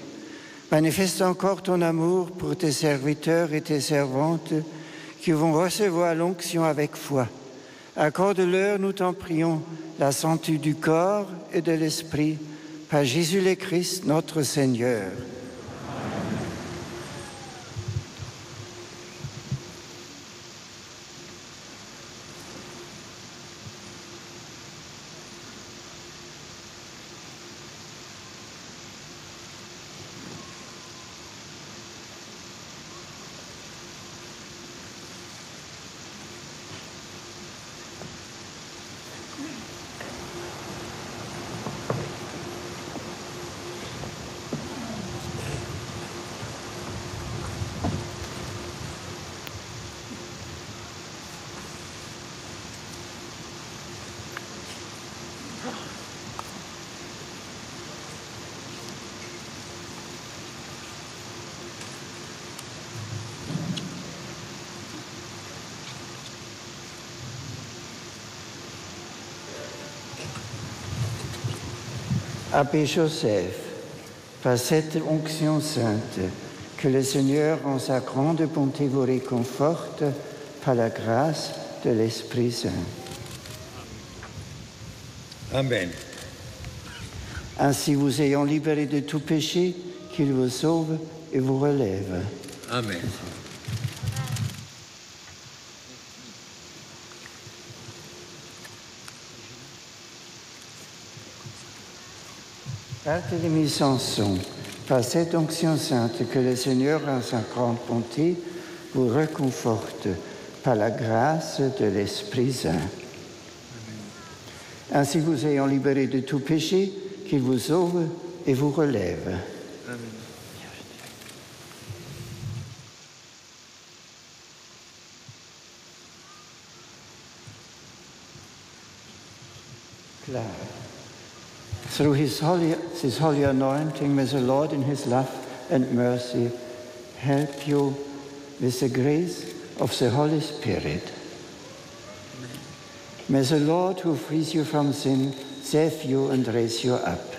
Manifeste encore ton amour pour tes serviteurs et tes servantes qui vont recevoir l'onction avec foi. Accorde-leur, nous t'en prions, la santé du corps et de l'esprit, par Jésus le Christ, notre Seigneur. Abbé Joseph, par cette onction sainte, que le Seigneur en sa grande bonté vous réconforte par la grâce de l'Esprit Saint. Amen. Ainsi vous ayant libéré de tout péché, qu'il vous sauve et vous relève. Amen. Barthélemy Samson, par cette onction sainte que le Seigneur en sa grande bonté vous réconforte par la grâce de l'Esprit Saint. Ainsi vous ayant libéré de tout péché, qu'il vous sauve et vous relève. Amen. Clara. Through his holy anointing, may the Lord in his love and mercy help you with the grace of the Holy Spirit. May the Lord who frees you from sin save you and raise you up.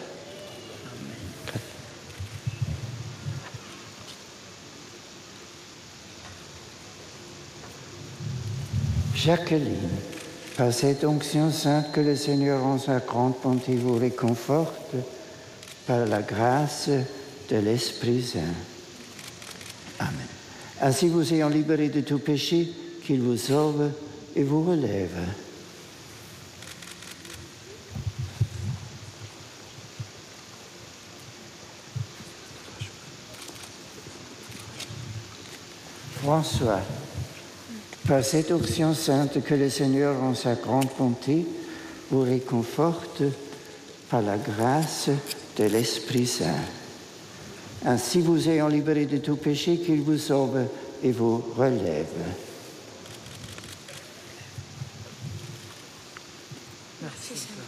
Jacqueline, par cette onction sainte que le Seigneur en sa grande bonté vous réconforte, par la grâce de l'Esprit Saint. Amen. Ainsi vous ayant libéré de tout péché, qu'il vous sauve et vous relève. François, par cette onction sainte que le Seigneur en sa grande bonté vous réconforte par la grâce de l'Esprit Saint. Ainsi vous ayant libéré de tout péché, qu'il vous sauve et vous relève. Merci, Seigneur.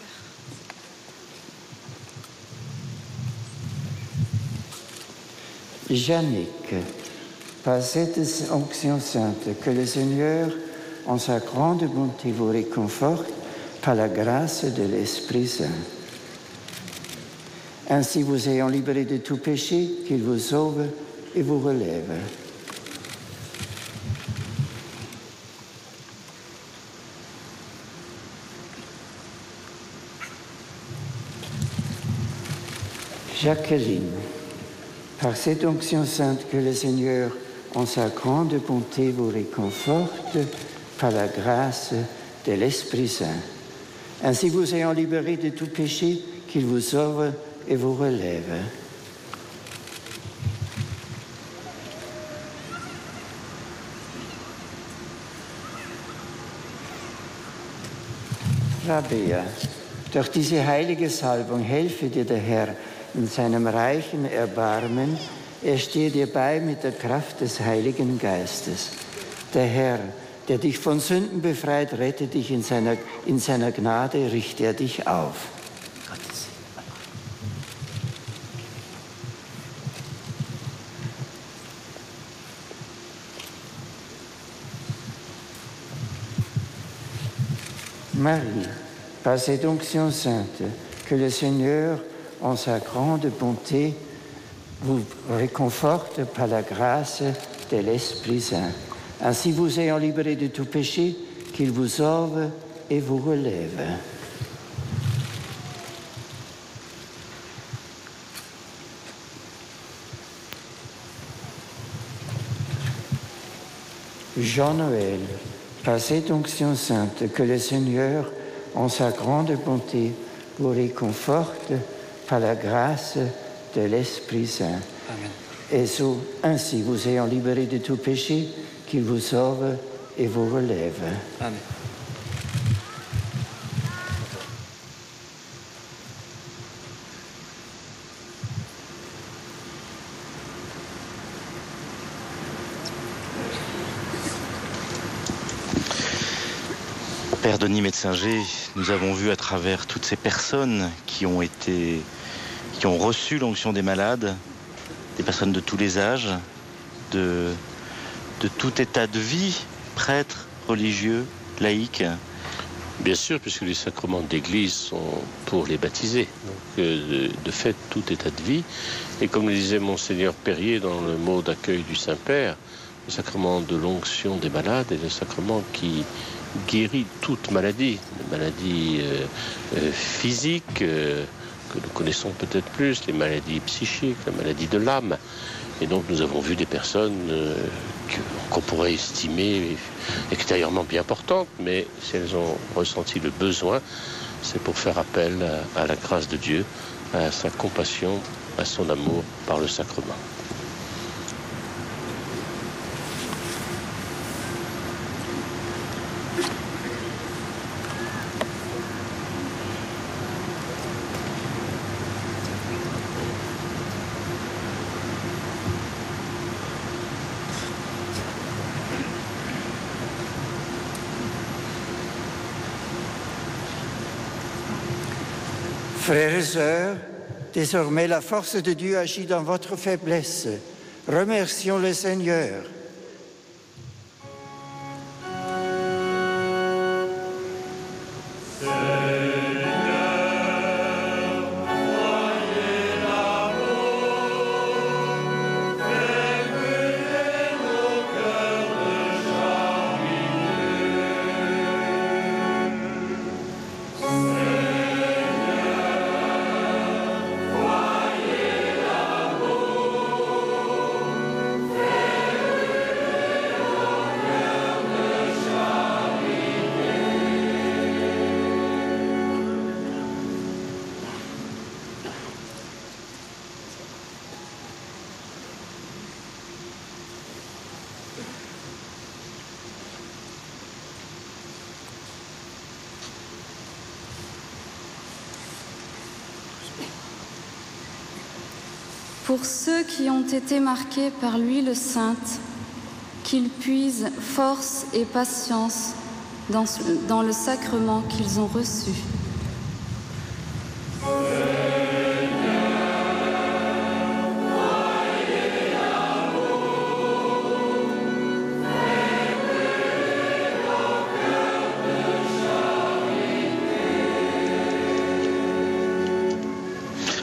Jannick, par cette onction sainte que le Seigneur, en sa grande bonté, vous réconforte par la grâce de l'Esprit Saint. Ainsi vous ayant libéré de tout péché, qu'il vous sauve et vous relève. Jacqueline, par cette onction sainte que le Seigneur, en sa grande bonté, vous réconforte par la grâce de l'Esprit Saint. Ainsi vous ayant libéré de tout péché, qu'il vous sauve et vous relève. Rabea, durch diese heilige Salbung helfe dir der Herr in seinem reichen Erbarmen. Er stehe dir bei mit der Kraft des Heiligen Geistes. Der Herr, der dich von Sünden befreit, rette dich in seiner Gnade, richte er dich auf. Marie, par cette onction sainte, que le Seigneur, en sa grande bonté, vous réconforte par la grâce de l'Esprit Saint. Ainsi vous ayant libéré de tout péché, qu'il vous sauve et vous relève. Jean-Noël, par cette onction sainte, que le Seigneur, en sa grande bonté, vous réconforte par la grâce de l'Esprit Saint. Amen. Et ainsi, vous ayant libéré de tout péché, qu'il vous sauve et vous relève. Amen. Père Denis Metzinger, nous avons vu à travers toutes ces personnes qui ont reçu l'onction des malades, des personnes de tous les âges, de tout état de vie, prêtres, religieux, laïcs. Bien sûr, puisque les sacrements d'Église sont pour les baptisés, donc de fait tout état de vie. Et comme le disait Monseigneur Perrier dans le mot d'accueil du Saint-Père, le sacrement de l'onction des malades est le sacrement qui guérit toute maladie, les maladies physiques que nous connaissons peut-être plus, les maladies psychiques, la maladie de l'âme. Et donc nous avons vu des personnes qu'on pourrait estimer extérieurement bien portantes, mais si elles ont ressenti le besoin, c'est pour faire appel à la grâce de Dieu, à sa compassion, à son amour par le sacrement. Frères et sœurs, désormais la force de Dieu agit dans votre faiblesse. Remercions le Seigneur. Seigneur, Pour ceux qui ont été marqués par l'huile sainte, qu'ils puisent force et patience dans le sacrement qu'ils ont reçu.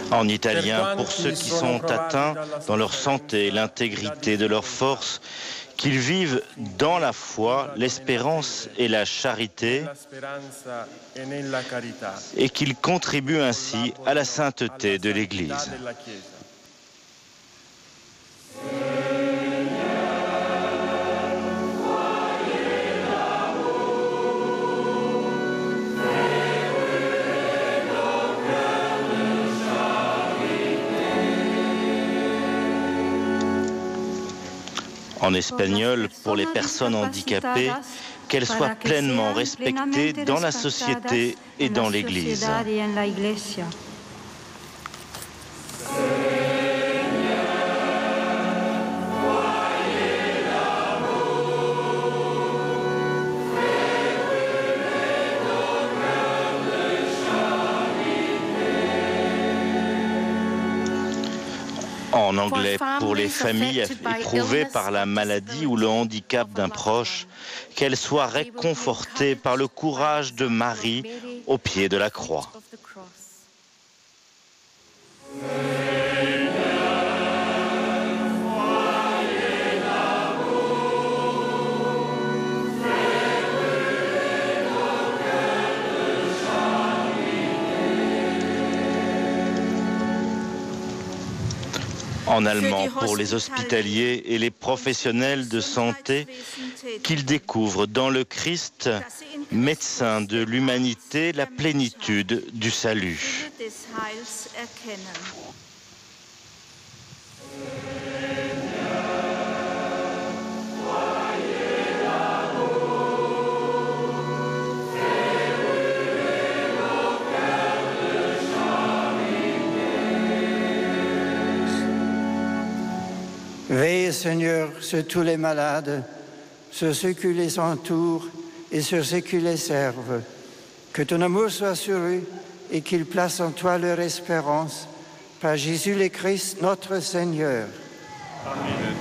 En italien, pour ceux qui sont atteints dans leur santé, l'intégrité de leur force, qu'ils vivent dans la foi, l'espérance et la charité, et qu'ils contribuent ainsi à la sainteté de l'Église. En espagnol, pour les personnes handicapées, qu'elles soient pleinement respectées dans la société et dans l'Église. En anglais, pour les familles éprouvées par la maladie ou le handicap d'un proche, qu'elles soient réconfortées par le courage de Marie au pied de la croix. En allemand, pour les hospitaliers et les professionnels de santé, qu'ils découvrent dans le Christ, médecin de l'humanité, la plénitude du salut. Veille, Seigneur, sur tous les malades, sur ceux qui les entourent et sur ceux qui les servent. Que ton amour soit sur eux et qu'ils placent en toi leur espérance. Par Jésus le Christ, notre Seigneur. Amen.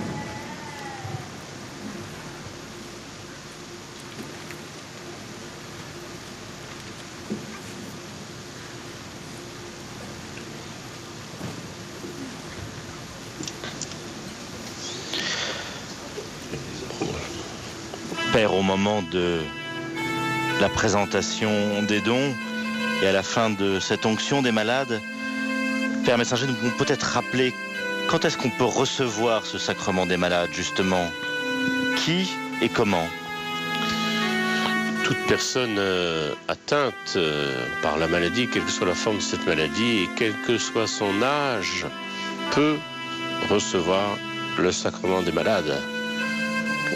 Père, au moment de la présentation des dons et à la fin de cette onction des malades, Père Messager, nous pouvons peut-être rappeler quand est-ce qu'on peut recevoir ce sacrement des malades, justement. Qui et comment? Toute personne atteinte par la maladie, quelle que soit la forme de cette maladie et quel que soit son âge, peut recevoir le sacrement des malades.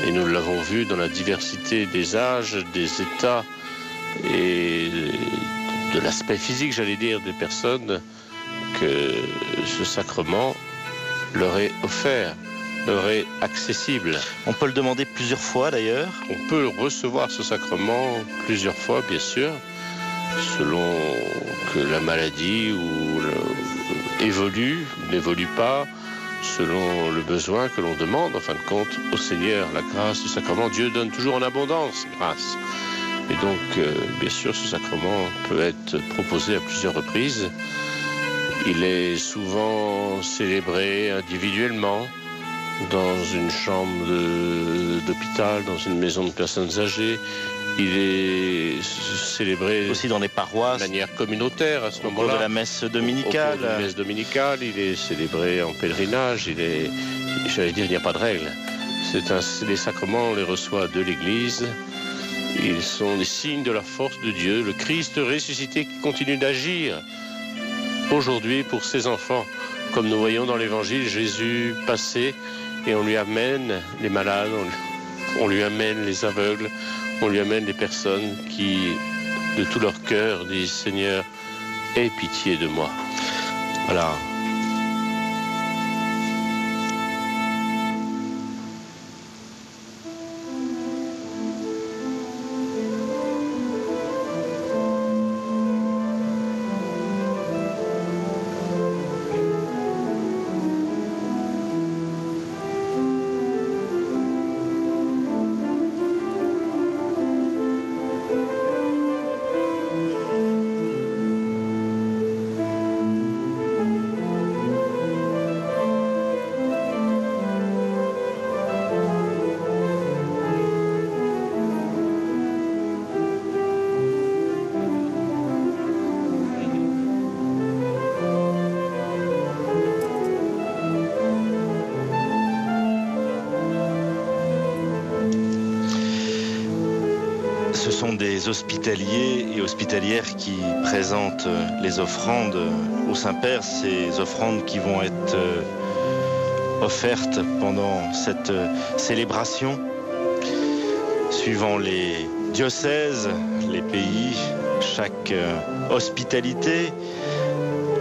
Et nous l'avons vu dans la diversité des âges, des états et de l'aspect physique, j'allais dire, des personnes, que ce sacrement leur est offert, leur est accessible. On peut le demander plusieurs fois d'ailleurs. On peut recevoir ce sacrement plusieurs fois, bien sûr, selon que la maladie évolue, n'évolue pas, selon le besoin que l'on demande, en fin de compte, au Seigneur. La grâce du sacrement, Dieu donne toujours en abondance grâce. Et donc, bien sûr, ce sacrement peut être proposé à plusieurs reprises. Il est souvent célébré individuellement, dans une chambre d'hôpital, dans une maison de personnes âgées. Il est célébré aussi dans les paroisses, de manière communautaire à ce moment-là. Au cours de la messe dominicale. Au cours de la messe dominicale, il est célébré en pèlerinage. J'allais dire, il n'y a pas de règle. Les sacrements, on les reçoit de l'Église. Ils sont les signes de la force de Dieu, le Christ ressuscité qui continue d'agir aujourd'hui pour ses enfants. Comme nous voyons dans l'Évangile, Jésus passait et on lui amène les malades, on lui amène les aveugles, on lui amène les personnes qui, de tout leur cœur, disent « Seigneur, aie pitié de moi ». Voilà. sont des hospitaliers et hospitalières qui présentent les offrandes au Saint-Père, ces offrandes qui vont être offertes pendant cette célébration. Suivant les diocèses, les pays, chaque hospitalité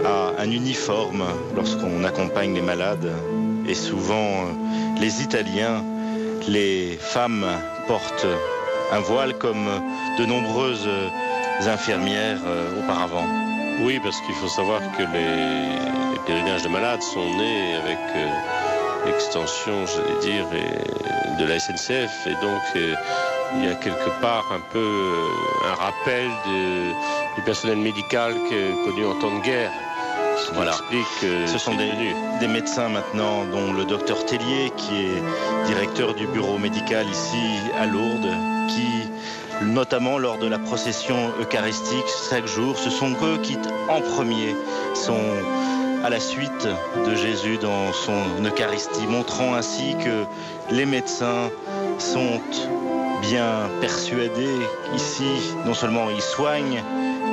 a un uniforme lorsqu'on accompagne les malades. Et souvent, les Italiens, les femmes portent un voile comme de nombreuses infirmières auparavant. Oui, parce qu'il faut savoir que les pèlerinages de malades sont nés avec l'extension, j'allais dire, de la SNCF. Et donc, il y a quelque part un peu un rappel du personnel médical connu en temps de guerre. Voilà. Ce sont des médecins maintenant, dont le docteur Tellier, qui est directeur du bureau médical ici à Lourdes, qui, notamment lors de la procession eucharistique, chaque jour, ce sont eux qui, en premier, sont à la suite de Jésus dans son Eucharistie, montrant ainsi que les médecins sont bien persuadés ici, non seulement ils soignent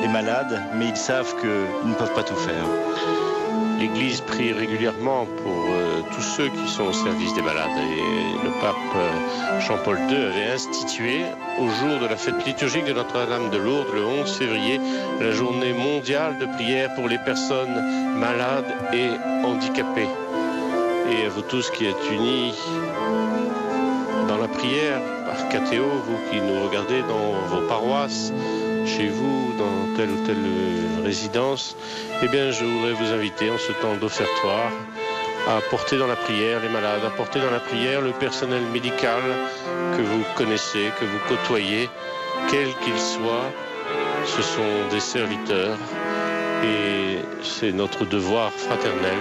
les malades, mais ils savent qu'ils ne peuvent pas tout faire. L'Église prie régulièrement pour tous ceux qui sont au service des malades. Et le pape Jean-Paul II avait institué, au jour de la fête liturgique de Notre-Dame de Lourdes, le 11 février, la journée mondiale de prière pour les personnes malades et handicapées. Et à vous tous qui êtes unis dans la prière, par catéo, vous qui nous regardez dans vos paroisses, chez vous, dans telle ou telle résidence, eh bien, je voudrais vous inviter en ce temps d'offertoire à porter dans la prière les malades, à porter dans la prière le personnel médical que vous connaissez, que vous côtoyez, quel qu'il soit. Ce sont des serviteurs et c'est notre devoir fraternel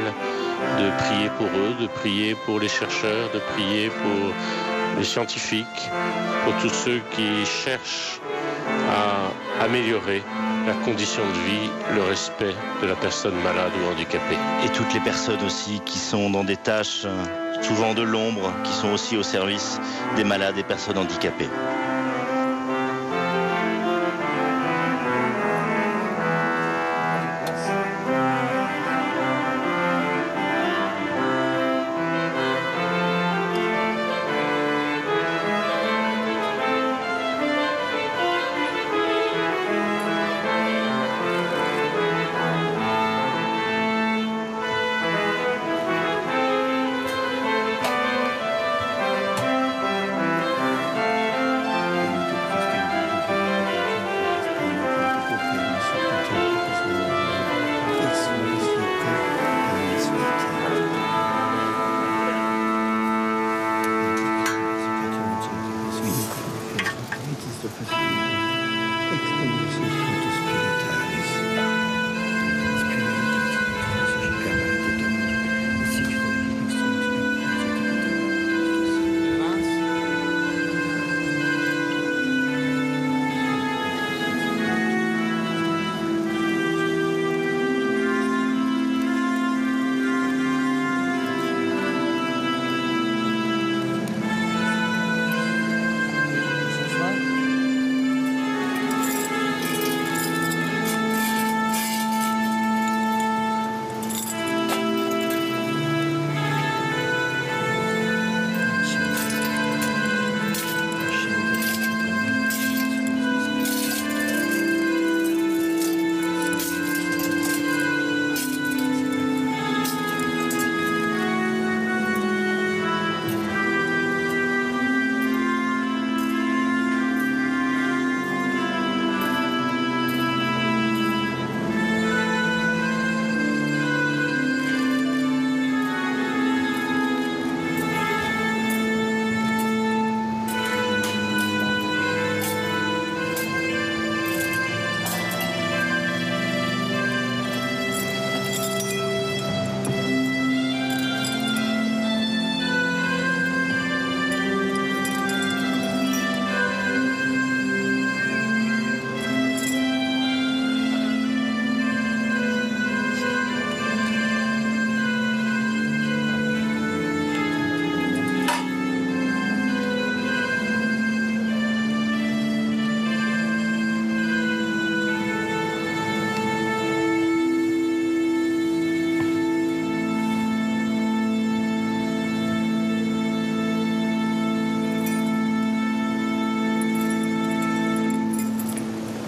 de prier pour eux, de prier pour les chercheurs, de prier pour les scientifiques, pour tous ceux qui cherchent à améliorer la condition de vie, le respect de la personne malade ou handicapée. Et toutes les personnes aussi qui sont dans des tâches souvent de l'ombre, qui sont aussi au service des malades et personnes handicapées.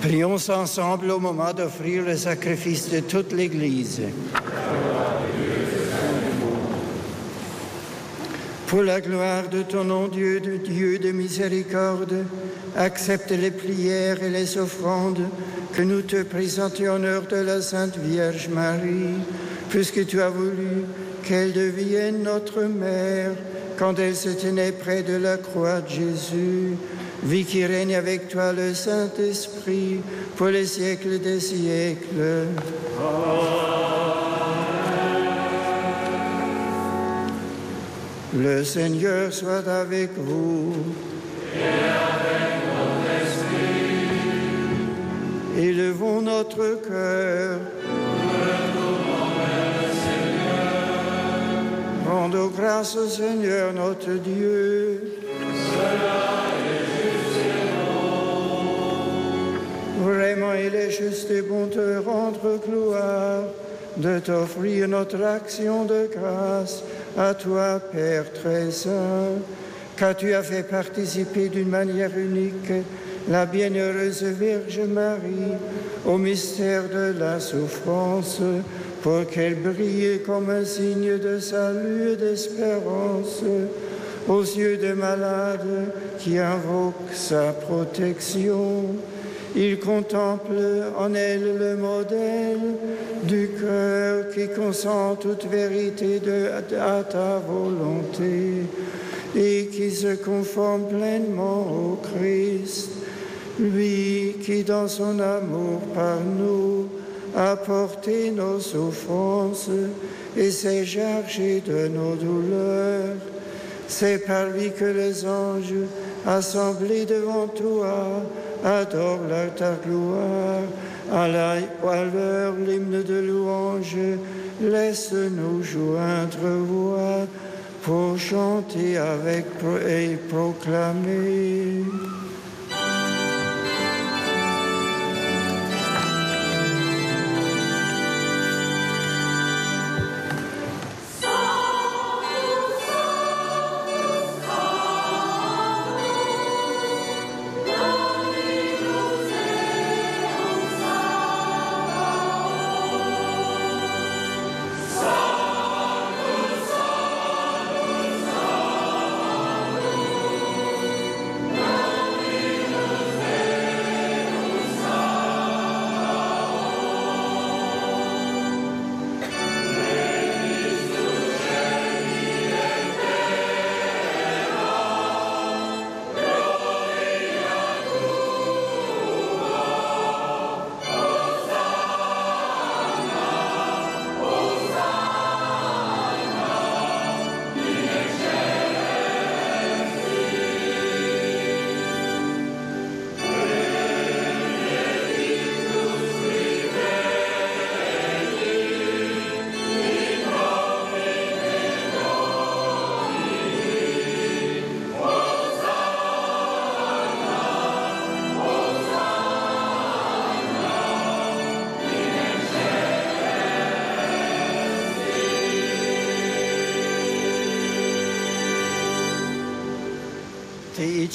Prions ensemble au moment d'offrir le sacrifice de toute l'Église. Pour la gloire de ton nom, Dieu de miséricorde, accepte les prières et les offrandes que nous te présentons en honneur de la Sainte Vierge Marie, puisque tu as voulu qu'elle devienne notre mère quand elle se tenait près de la croix de Jésus, vie qui règne avec toi le Saint-Esprit pour les siècles des siècles. Le Seigneur soit avec vous. Et avec votre esprit. Élevons notre cœur. Rendons grâce au Seigneur notre Dieu. Cela est juste et bon. Vraiment, il est juste et bon te rendre gloire, de t'offrir notre action de grâce à toi, Père très saint, car tu as fait participer d'une manière unique la bienheureuse Vierge Marie au mystère de la souffrance, pour qu'elle brille comme un signe de salut et d'espérance aux yeux des malades qui invoquent sa protection. Il contemple en elle le modèle du cœur qui consent toute vérité à ta volonté et qui se conforme pleinement au Christ, lui qui dans son amour par nous a porté nos souffrances et s'est chargé de nos douleurs. C'est par lui que les anges assemblés devant toi adore ta gloire. À l'heure, l'hymne de louange, laisse-nous joindre voix pour chanter avec et proclamer.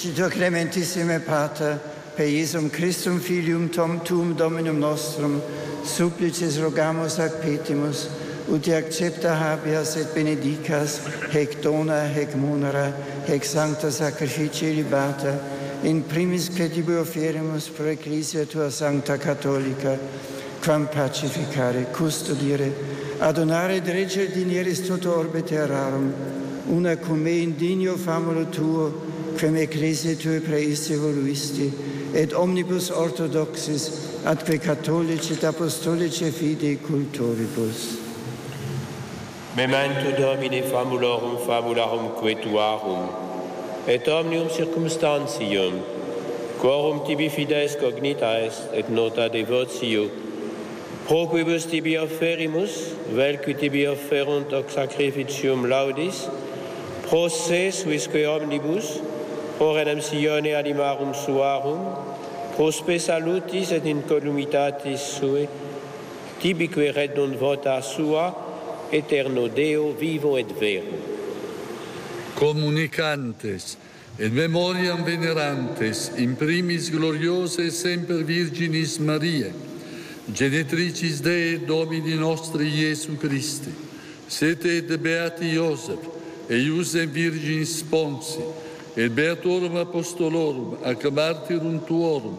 Dicito clementissime Pater, per Iesum Christum Filium tuum Dominum nostrum, supplices rogamus ac petimus, ut accepta habeas et benedicas, hec dona, hec munera, hec sancta sacrifici libata, in primis credibi offerimus pro Ecclesia tua sancta catholica, quam pacificare, custodire, adonare et reggere dinieris toto orbe terrarum, una cum me indigno famulo tuo, quem Ecclesiae tue praeiste voluisti, et omnibus orthodoxis, atque catholici et apostolici fidei cultoribus. Memento Domine famulorum fabularum quetuarum, et omnium circumstantium, quorum tibi fides cognita est, et nota devotio, pro quibus tibi offerimus, velcu tibi offerunt hoc sacrificium laudis, pro se suisque omnibus, pro redemptione animarum suarum, pro spe salutis et incolumitatis sue, tibique reddunt vota sua, eterno Deo vivo et vero. Communicantes, et memoriam venerantes in primis gloriose semper Virginis Mariae, genetricis Dei Domini nostri Iesu Christi, sete et beati Iosef, et Iusem Virginis Sponsi, et beatorum apostolorum ac martyrum tuorum,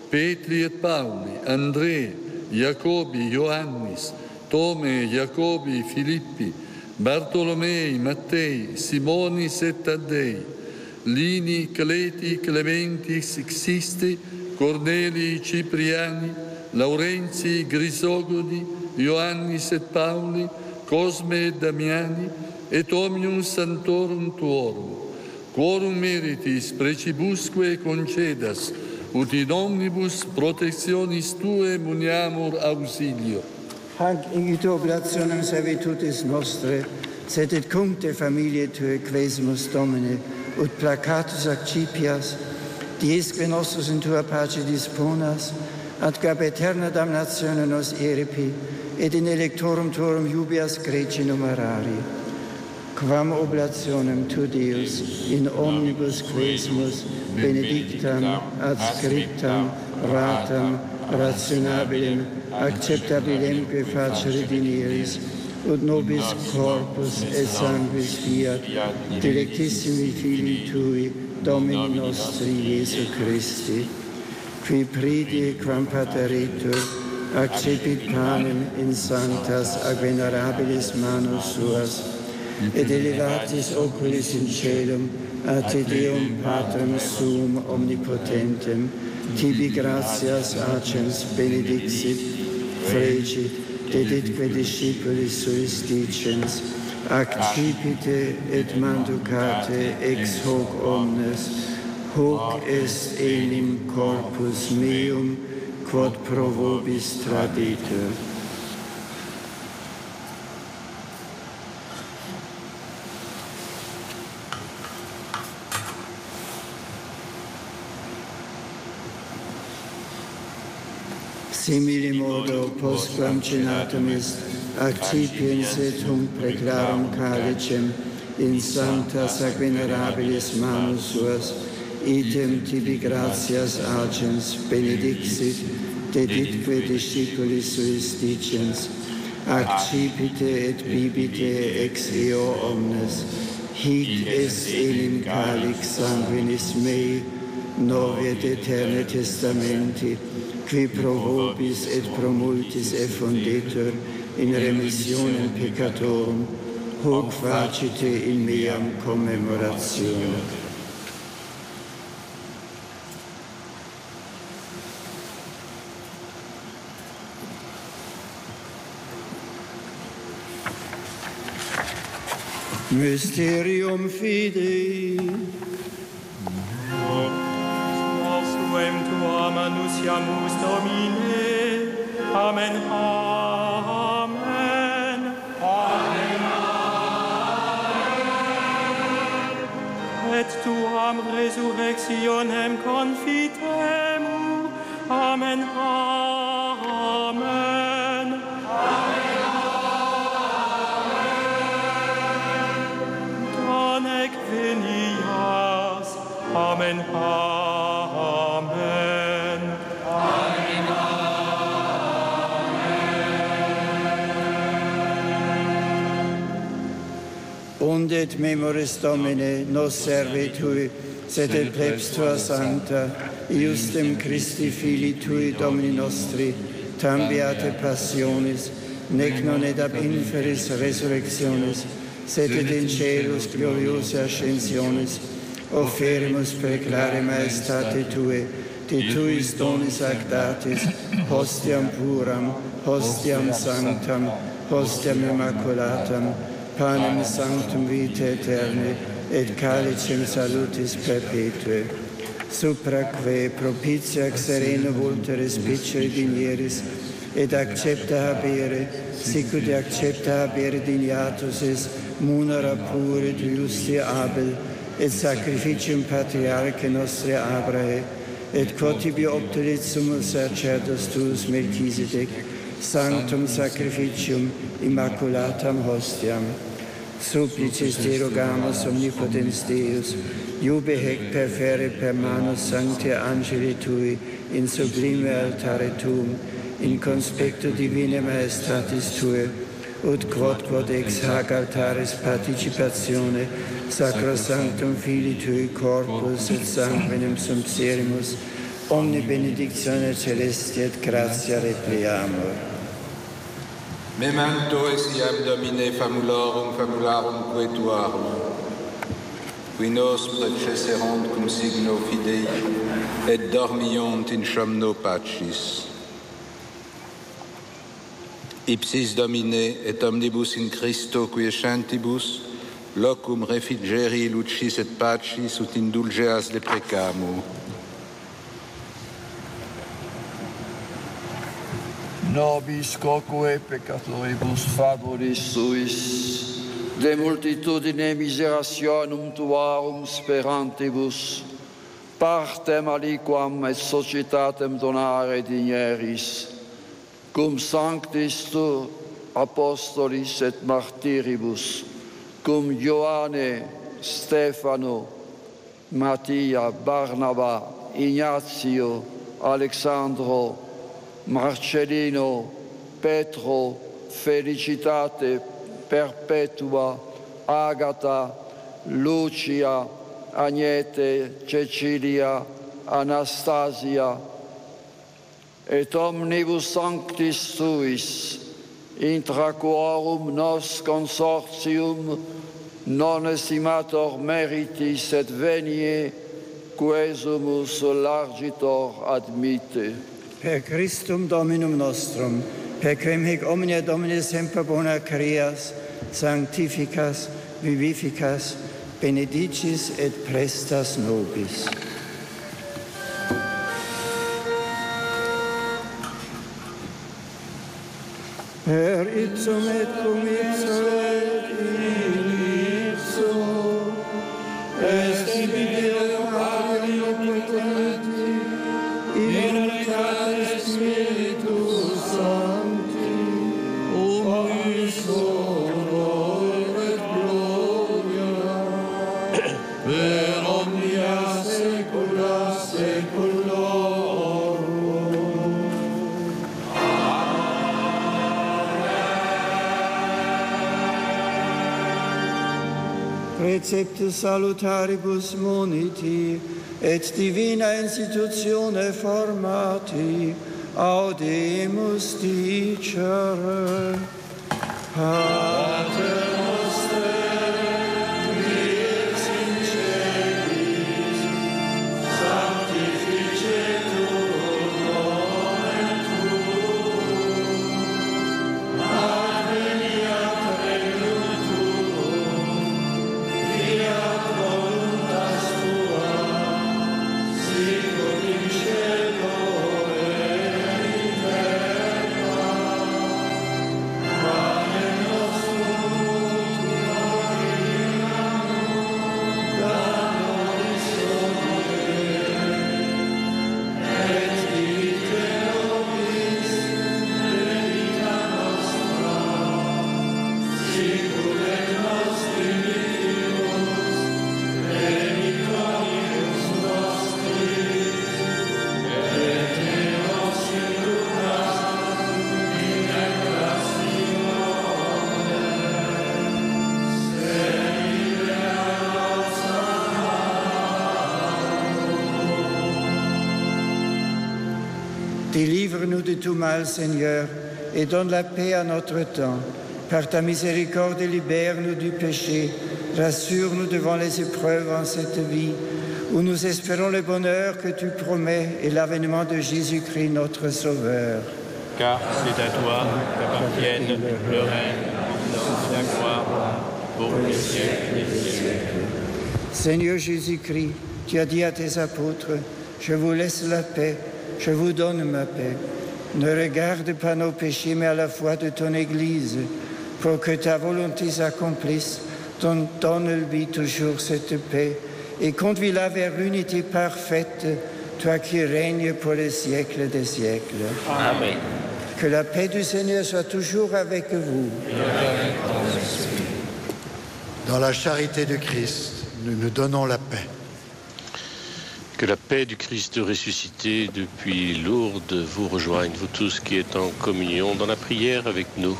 Petri et Pauli, Andrei, Jacobi, Ioannis, Tome, Jacobi, Filippi, Bartolomei, Mattei, Simonis et Taddei, Lini, Cleti, Clementi, Sixisti, Cornelii, Cipriani, Laurenzi, Grisogoni, Ioannis et Pauli, Cosme et Damiani, et omnium santorum tuorum, quorum meritis precibusque concedas, ut in omnibus protectionis Tue muniamur auxilio. Hanc in oblationem servitutis nostre, sed et cuncte familiae Tue quesimus Domine, ut placatus accipias, diesque nostros in Tua pace disponas, ad gab eterna damnatione nos erepi, et in electorum Tuorum jubias greci numerari. Quam oblationem Tu Deus, in omnibus quesimus, benedictam, adscriptam, ratam, rationabilem, acceptabilemque facere dineris, ut nobis corpus et sanguis fiat, dilectissimi Filii Tui, Domini nostri Iesu Christi, qui pridi quam pateretur, accepit panem in sanctas ac venerabilis manus suas, et elevatis oculis in celum, a Te Deum Patrem Suum Omnipotentem, tibi gratias acens benedixit, fregit, deditque discipulis suis dicens, accipite et manducate ex hoc omnes, hoc est enim corpus meum, quod pro vobis traditur. Simili modo, postquam cenatum est, accipiens et hunc preclarum calicem, in sanctas ac venerabilis manus suas, item tibi gratias agens benedixit, deditque discipulis suis dicens, accipite et bibite ex eo omnes, hic est enim calix sanguinis mei, novi et eterne testamenti, qui pro vobis et pro multis effundetur in remissionem peccatorum, hoc facite in meam commemoratione. Mysterium Fidei. Nostrum tuam annunciamus Domine. Amen. Amen. Amen. Et tuam resurrectionem confitemur. Amen. Amen. Donec venias. Amen. Amen. Amen. Und et memoris Domine, nos serve Tui, sed et plebs Tua sancta, iustem Christi Filii Tui Domini nostri, tam beate passionis, nec non et ab inferis resurrectionis, sed et in celus gloriose ascensionis, offerimus preclare maestate Tue, de Tuis donis ac datis, hostiam puram, hostiam sanctam, hostiam immaculatam, panem sanctum vitae aeterne, et calicem salutis perpetue, supraque propitia sereno vulteris picere dinieris, et accepta habere, sicut accepta habere dignatus es, munera pure tu justi Abel, et sacrificium patriarche nostre Abrae, et quod tibi obtulit summus sacerdos tuus Melchisedec, sanctum sacrificium immaculatam hostiam, supplicis te rogamus omnipotens Deus, iube hec perfere per manus sancti angeli tui in sublime altare tuum, in conspecto divine maestatis tue, ut quod ex hac altaris participatione sacrosanctum Filii tui corpus et sanguinem sumpserimus, omni benedictione celesti et gratia repliamur. Memento essiam Domine famularum quetuarum, qui nos predeceserunt cum signo Fidei, et dormiunt in somno pacis. Ipsis Domine et omnibus in Christo quiescentibus, locum refrigeri lucis et pacis ut indulgeas deprecamu. Nobis quoque peccatoribus favoris suis, de multitudine miserationum tuarum sperantibus, partem aliquam et societatem donare digneris, cum sanctis tu apostolis et martyribus, cum Ioanne, Stefano, Mattia, Barnaba, Ignazio, Alexandro, Marcellino, Petro, Felicitate, Perpetua, Agata, Lucia, Agnete, Cecilia, Anastasia, et omnibus sanctis tuis, intra quorum nos consortium non estimator meritis et venie quesumus largitor admite. Per Christum Dominum nostrum, per quem hic omnia Domine semper bona creas, sanctificas, vivificas, benedicis et prestas nobis. Per ipsum et cum ipso et in ipso, est Deo Patri omnipotenti, in unitate Spiritus Sancti, omnis honor et gloria, per omnia saecula saeculorum. Preceptus salutaribus muniti, et divina institutione formati, audemus dicere. Pater noster, qui ex in celis, sanctificetur nomen tuum, adveniat regnum tuum, fiat voluntas tua, sicut in cielo et in terra. Pane nostrum quotidianum da nobis hodie, et dimitte nobis debita nostra, sicut et nos dimittimus debitoribus nostris, et ne nos inducas in tentationem, sed libera nos a malo. Délivre-nous de tout mal, Seigneur, et donne la paix à notre temps. Par ta miséricorde, libère-nous du péché, rassure-nous devant les épreuves en cette vie, où nous espérons le bonheur que tu promets et l'avènement de Jésus-Christ, notre Sauveur. Car c'est à toi qu'appartiennent le règne, la gloire, pour les siècles des siècles. Seigneur Jésus-Christ, tu as dit à tes apôtres, je vous laisse la paix, je vous donne ma paix. Ne regarde pas nos péchés, mais à la foi de ton Église, pour que ta volonté s'accomplisse. Donne-lui toujours cette paix et conduis-la vers l'unité parfaite, toi qui règnes pour les siècles des siècles. Amen. Que la paix du Seigneur soit toujours avec vous. Dans la charité de Christ, nous nous donnons la paix. Que la paix du Christ ressuscité depuis Lourdes vous rejoigne, vous tous qui êtes en communion dans la prière avec nous.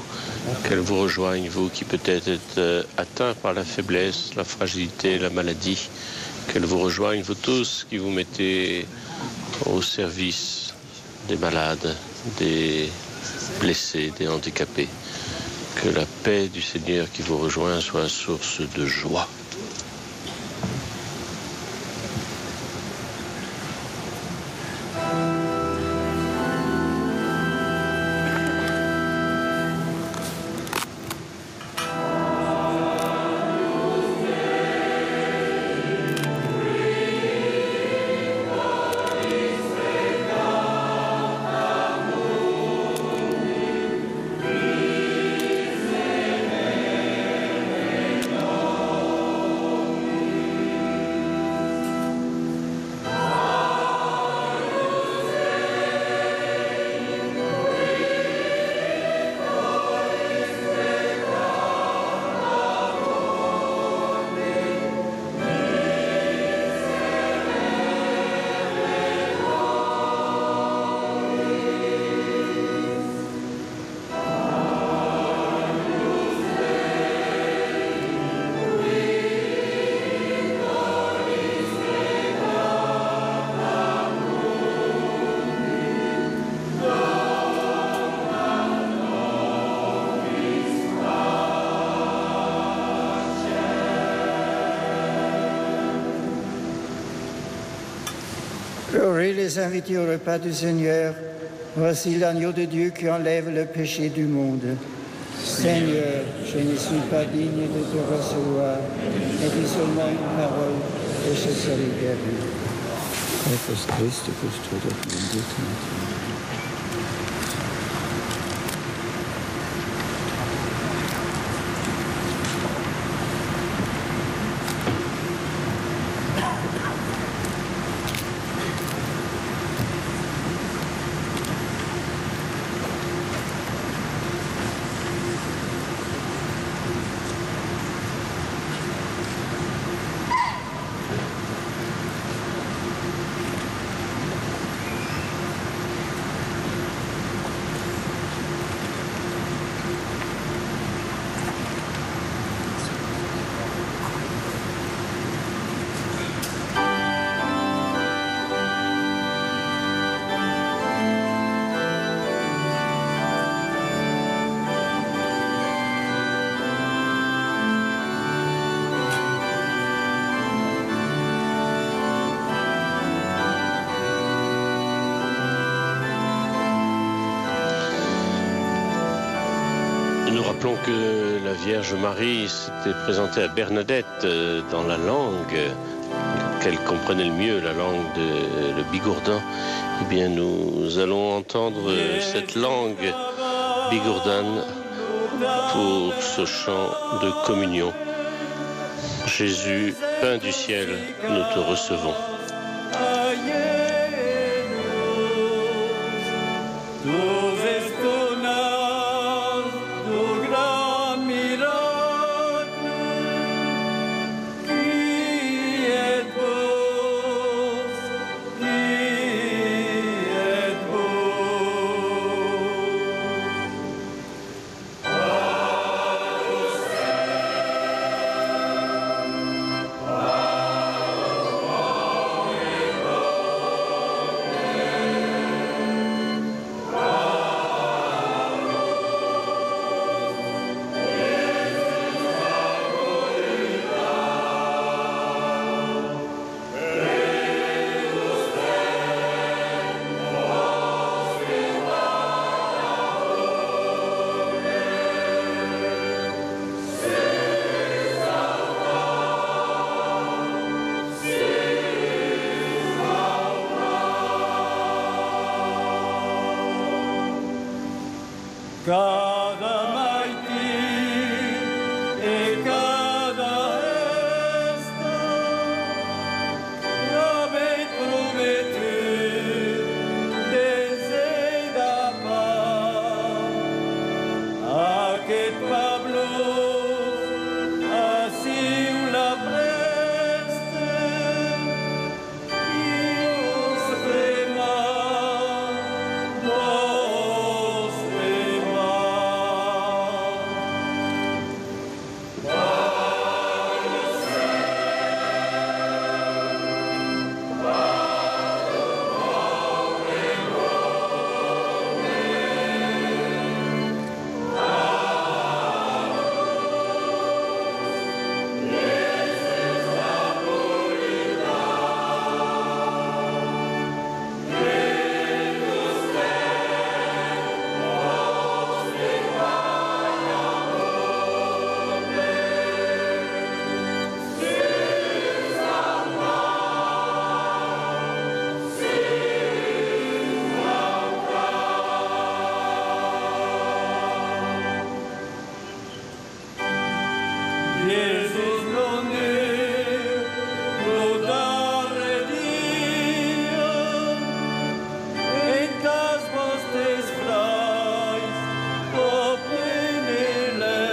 Qu'elle vous rejoigne, vous qui peut-être êtes atteints par la faiblesse, la fragilité, la maladie. Qu'elle vous rejoigne, vous tous qui vous mettez au service des malades, des blessés, des handicapés. Que la paix du Seigneur qui vous rejoint soit source de joie. Heureux les invités au repas du Seigneur, voici l'agneau de Dieu qui enlève le péché du monde. Seigneur, je ne suis pas digne de te recevoir, mais dis seulement une parole et je serai guéri. Nous rappelons que la Vierge Marie s'était présentée à Bernadette dans la langue qu'elle comprenait le mieux, la langue de le bigourdan. Eh bien, nous allons entendre cette langue bigourdane pour ce chant de communion. Jésus, pain du ciel, nous te recevons. Cada maitín e cada esta l'avei prometu desde da paz a que Pablo así Iesus non lodare Dio, et das vostres frais, oprimile,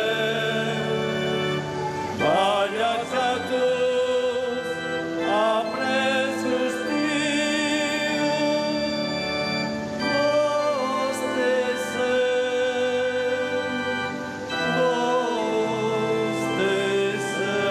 valiați a tous, apres justiu, vostesem.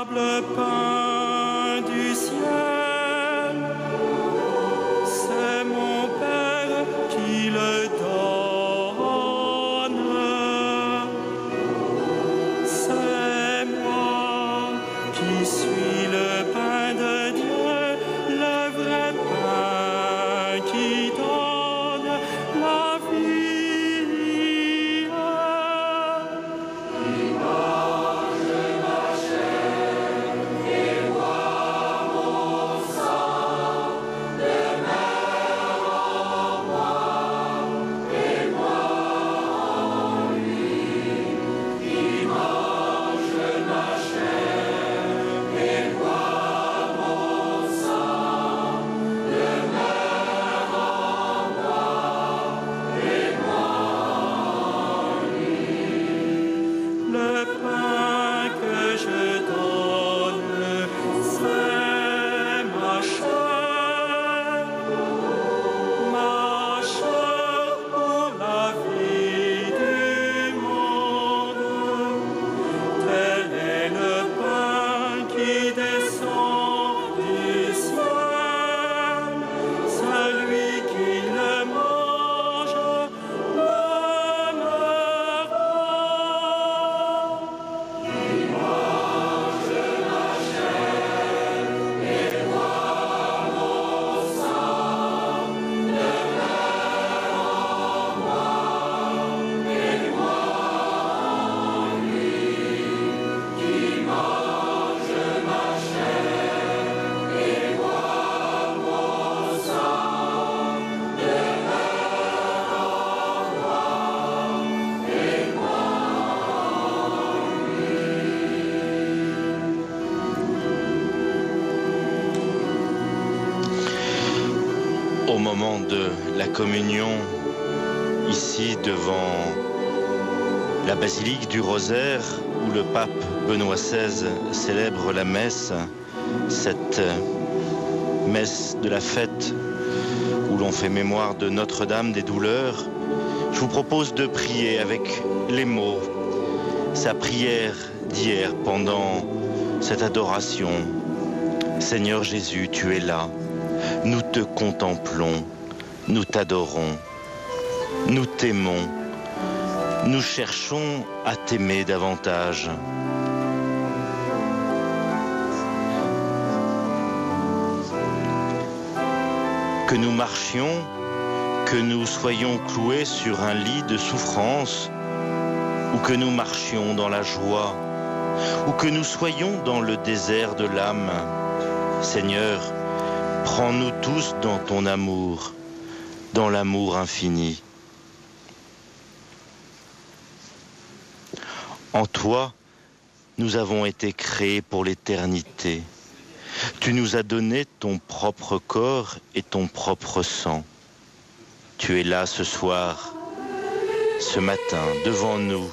véritable pain du ciel. C'est mon Père qui le donne. C'est moi qui suis le pain de Dieu, le vrai pain qui donne la vie. Le pain que je donne, c'est ma chair pour la vie du monde. Tel est le pain qui descend du ciel, celui qui le mange demeurera. Au moment de la communion, ici devant la basilique du Rosaire, où le pape Benoît XVI célèbre la messe, cette messe de la fête où l'on fait mémoire de Notre-Dame des douleurs, je vous propose de prier avec les mots, sa prière d'hier pendant cette adoration. Seigneur Jésus, tu es là. Nous te contemplons, nous t'adorons, nous t'aimons, nous cherchons à t'aimer davantage. Que nous marchions, que nous soyons cloués sur un lit de souffrance, ou que nous marchions dans la joie, ou que nous soyons dans le désert de l'âme, Seigneur, prends-nous tous dans ton amour, dans l'amour infini. En toi, nous avons été créés pour l'éternité. Tu nous as donné ton propre corps et ton propre sang. Tu es là ce soir, ce matin, devant nous.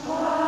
Wow.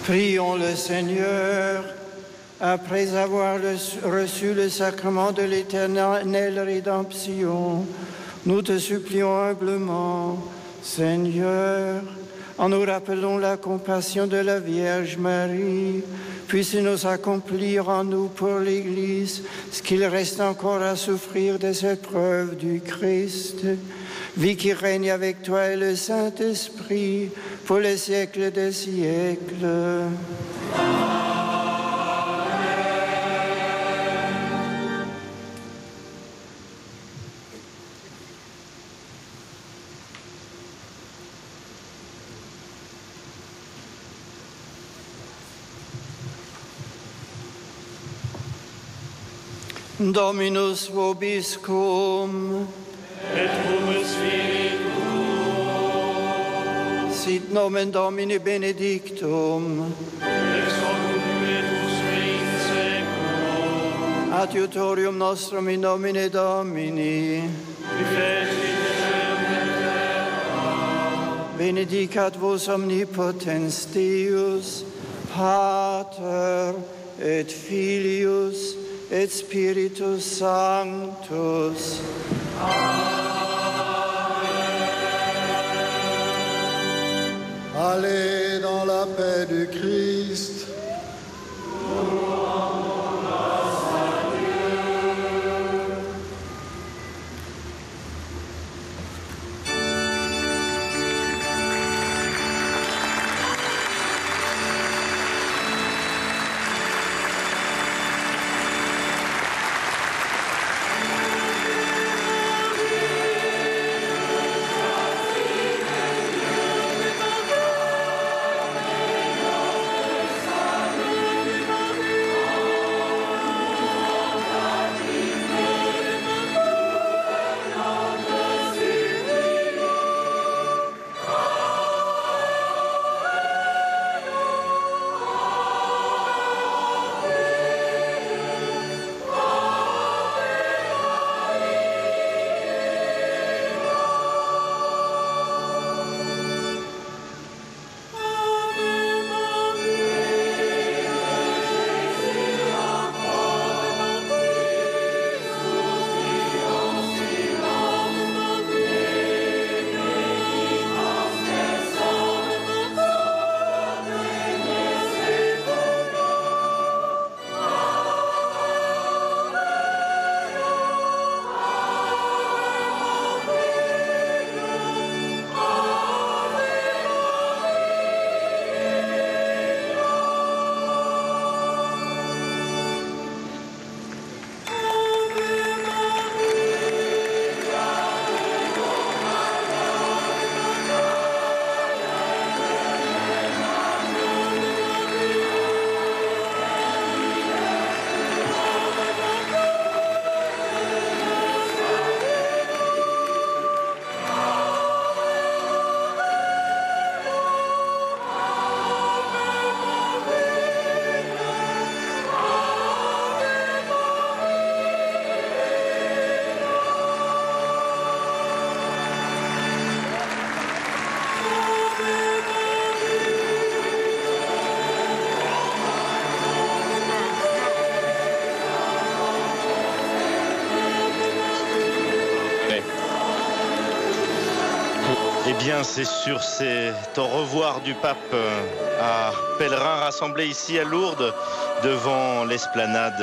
Prions le Seigneur. Après avoir reçu le sacrement de l'éternelle rédemption, nous te supplions humblement, Seigneur, en nous rappelant la compassion de la Vierge Marie, puisse-nous accomplir en nous pour l'Église ce qu'il reste encore à souffrir des épreuves du Christ, vie qui règne avec toi et le Saint-Esprit pour les siècles des siècles. Dominus vobiscum. Et cum spiritu. Sit nomen Domini benedictum. Ex hoc nunc et usque in seculum. Adiutorium nostrum in nomine Domini. Qui fecit caelum et terra. Benedicat vos omnipotens Deus, Pater et Filius et Spiritus Sanctus. Allez dans la paix du Christ. C'est sur cet au revoir du pape à pèlerins rassemblés ici à Lourdes devant l'esplanade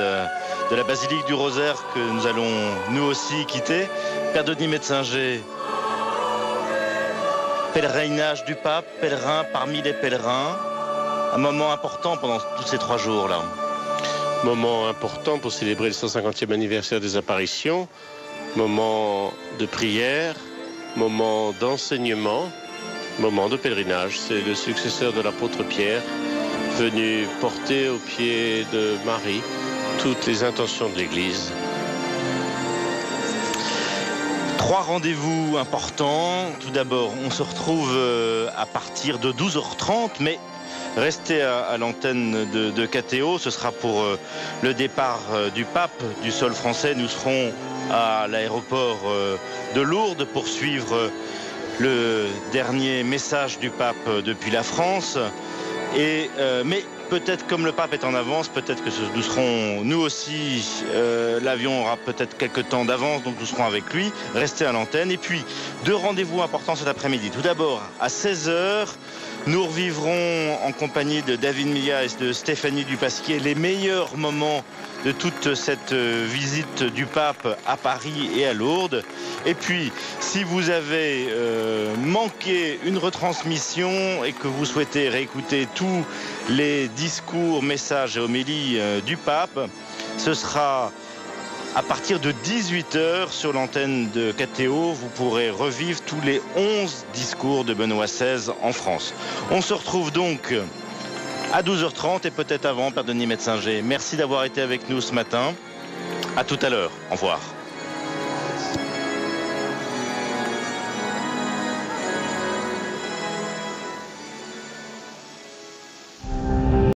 de la basilique du Rosaire que nous allons nous aussi quitter. Père Denis Metzinger, pèlerinage du pape, pèlerin parmi les pèlerins, un moment important pendant tous ces 3 jours là. Moment important pour célébrer le 150e anniversaire des apparitions, moment de prière, moment d'enseignement, moment de pèlerinage. C'est le successeur de l'apôtre Pierre venu porter aux pieds de Marie toutes les intentions de l'Église. 3 rendez-vous importants. Tout d'abord, on se retrouve à partir de 12h30, mais restez à l'antenne de KTO. Ce sera pour le départ du pape du sol français. Nous serons à l'aéroport de Lourdes pour suivre le dernier message du pape depuis la France. Mais peut-être comme le pape est en avance, peut-être que nous serons, nous aussi, l'avion aura peut-être quelques temps d'avance, donc nous serons avec lui. Restez à l'antenne. Et puis, 2 rendez-vous importants cet après-midi. Tout d'abord, à 16h, nous revivrons en compagnie de David Milla et de Stéphanie Dupasquier les meilleurs moments de toute cette visite du pape à Paris et à Lourdes. Et puis, si vous avez manqué une retransmission et que vous souhaitez réécouter tous les discours, messages et homélies du pape, ce sera à partir de 18h sur l'antenne de KTO. Vous pourrez revivre tous les 11 discours de Benoît XVI en France. On se retrouve donc à 12h30 et peut-être avant, Père Denis Metzinger. Merci d'avoir été avec nous ce matin. À tout à l'heure. Au revoir.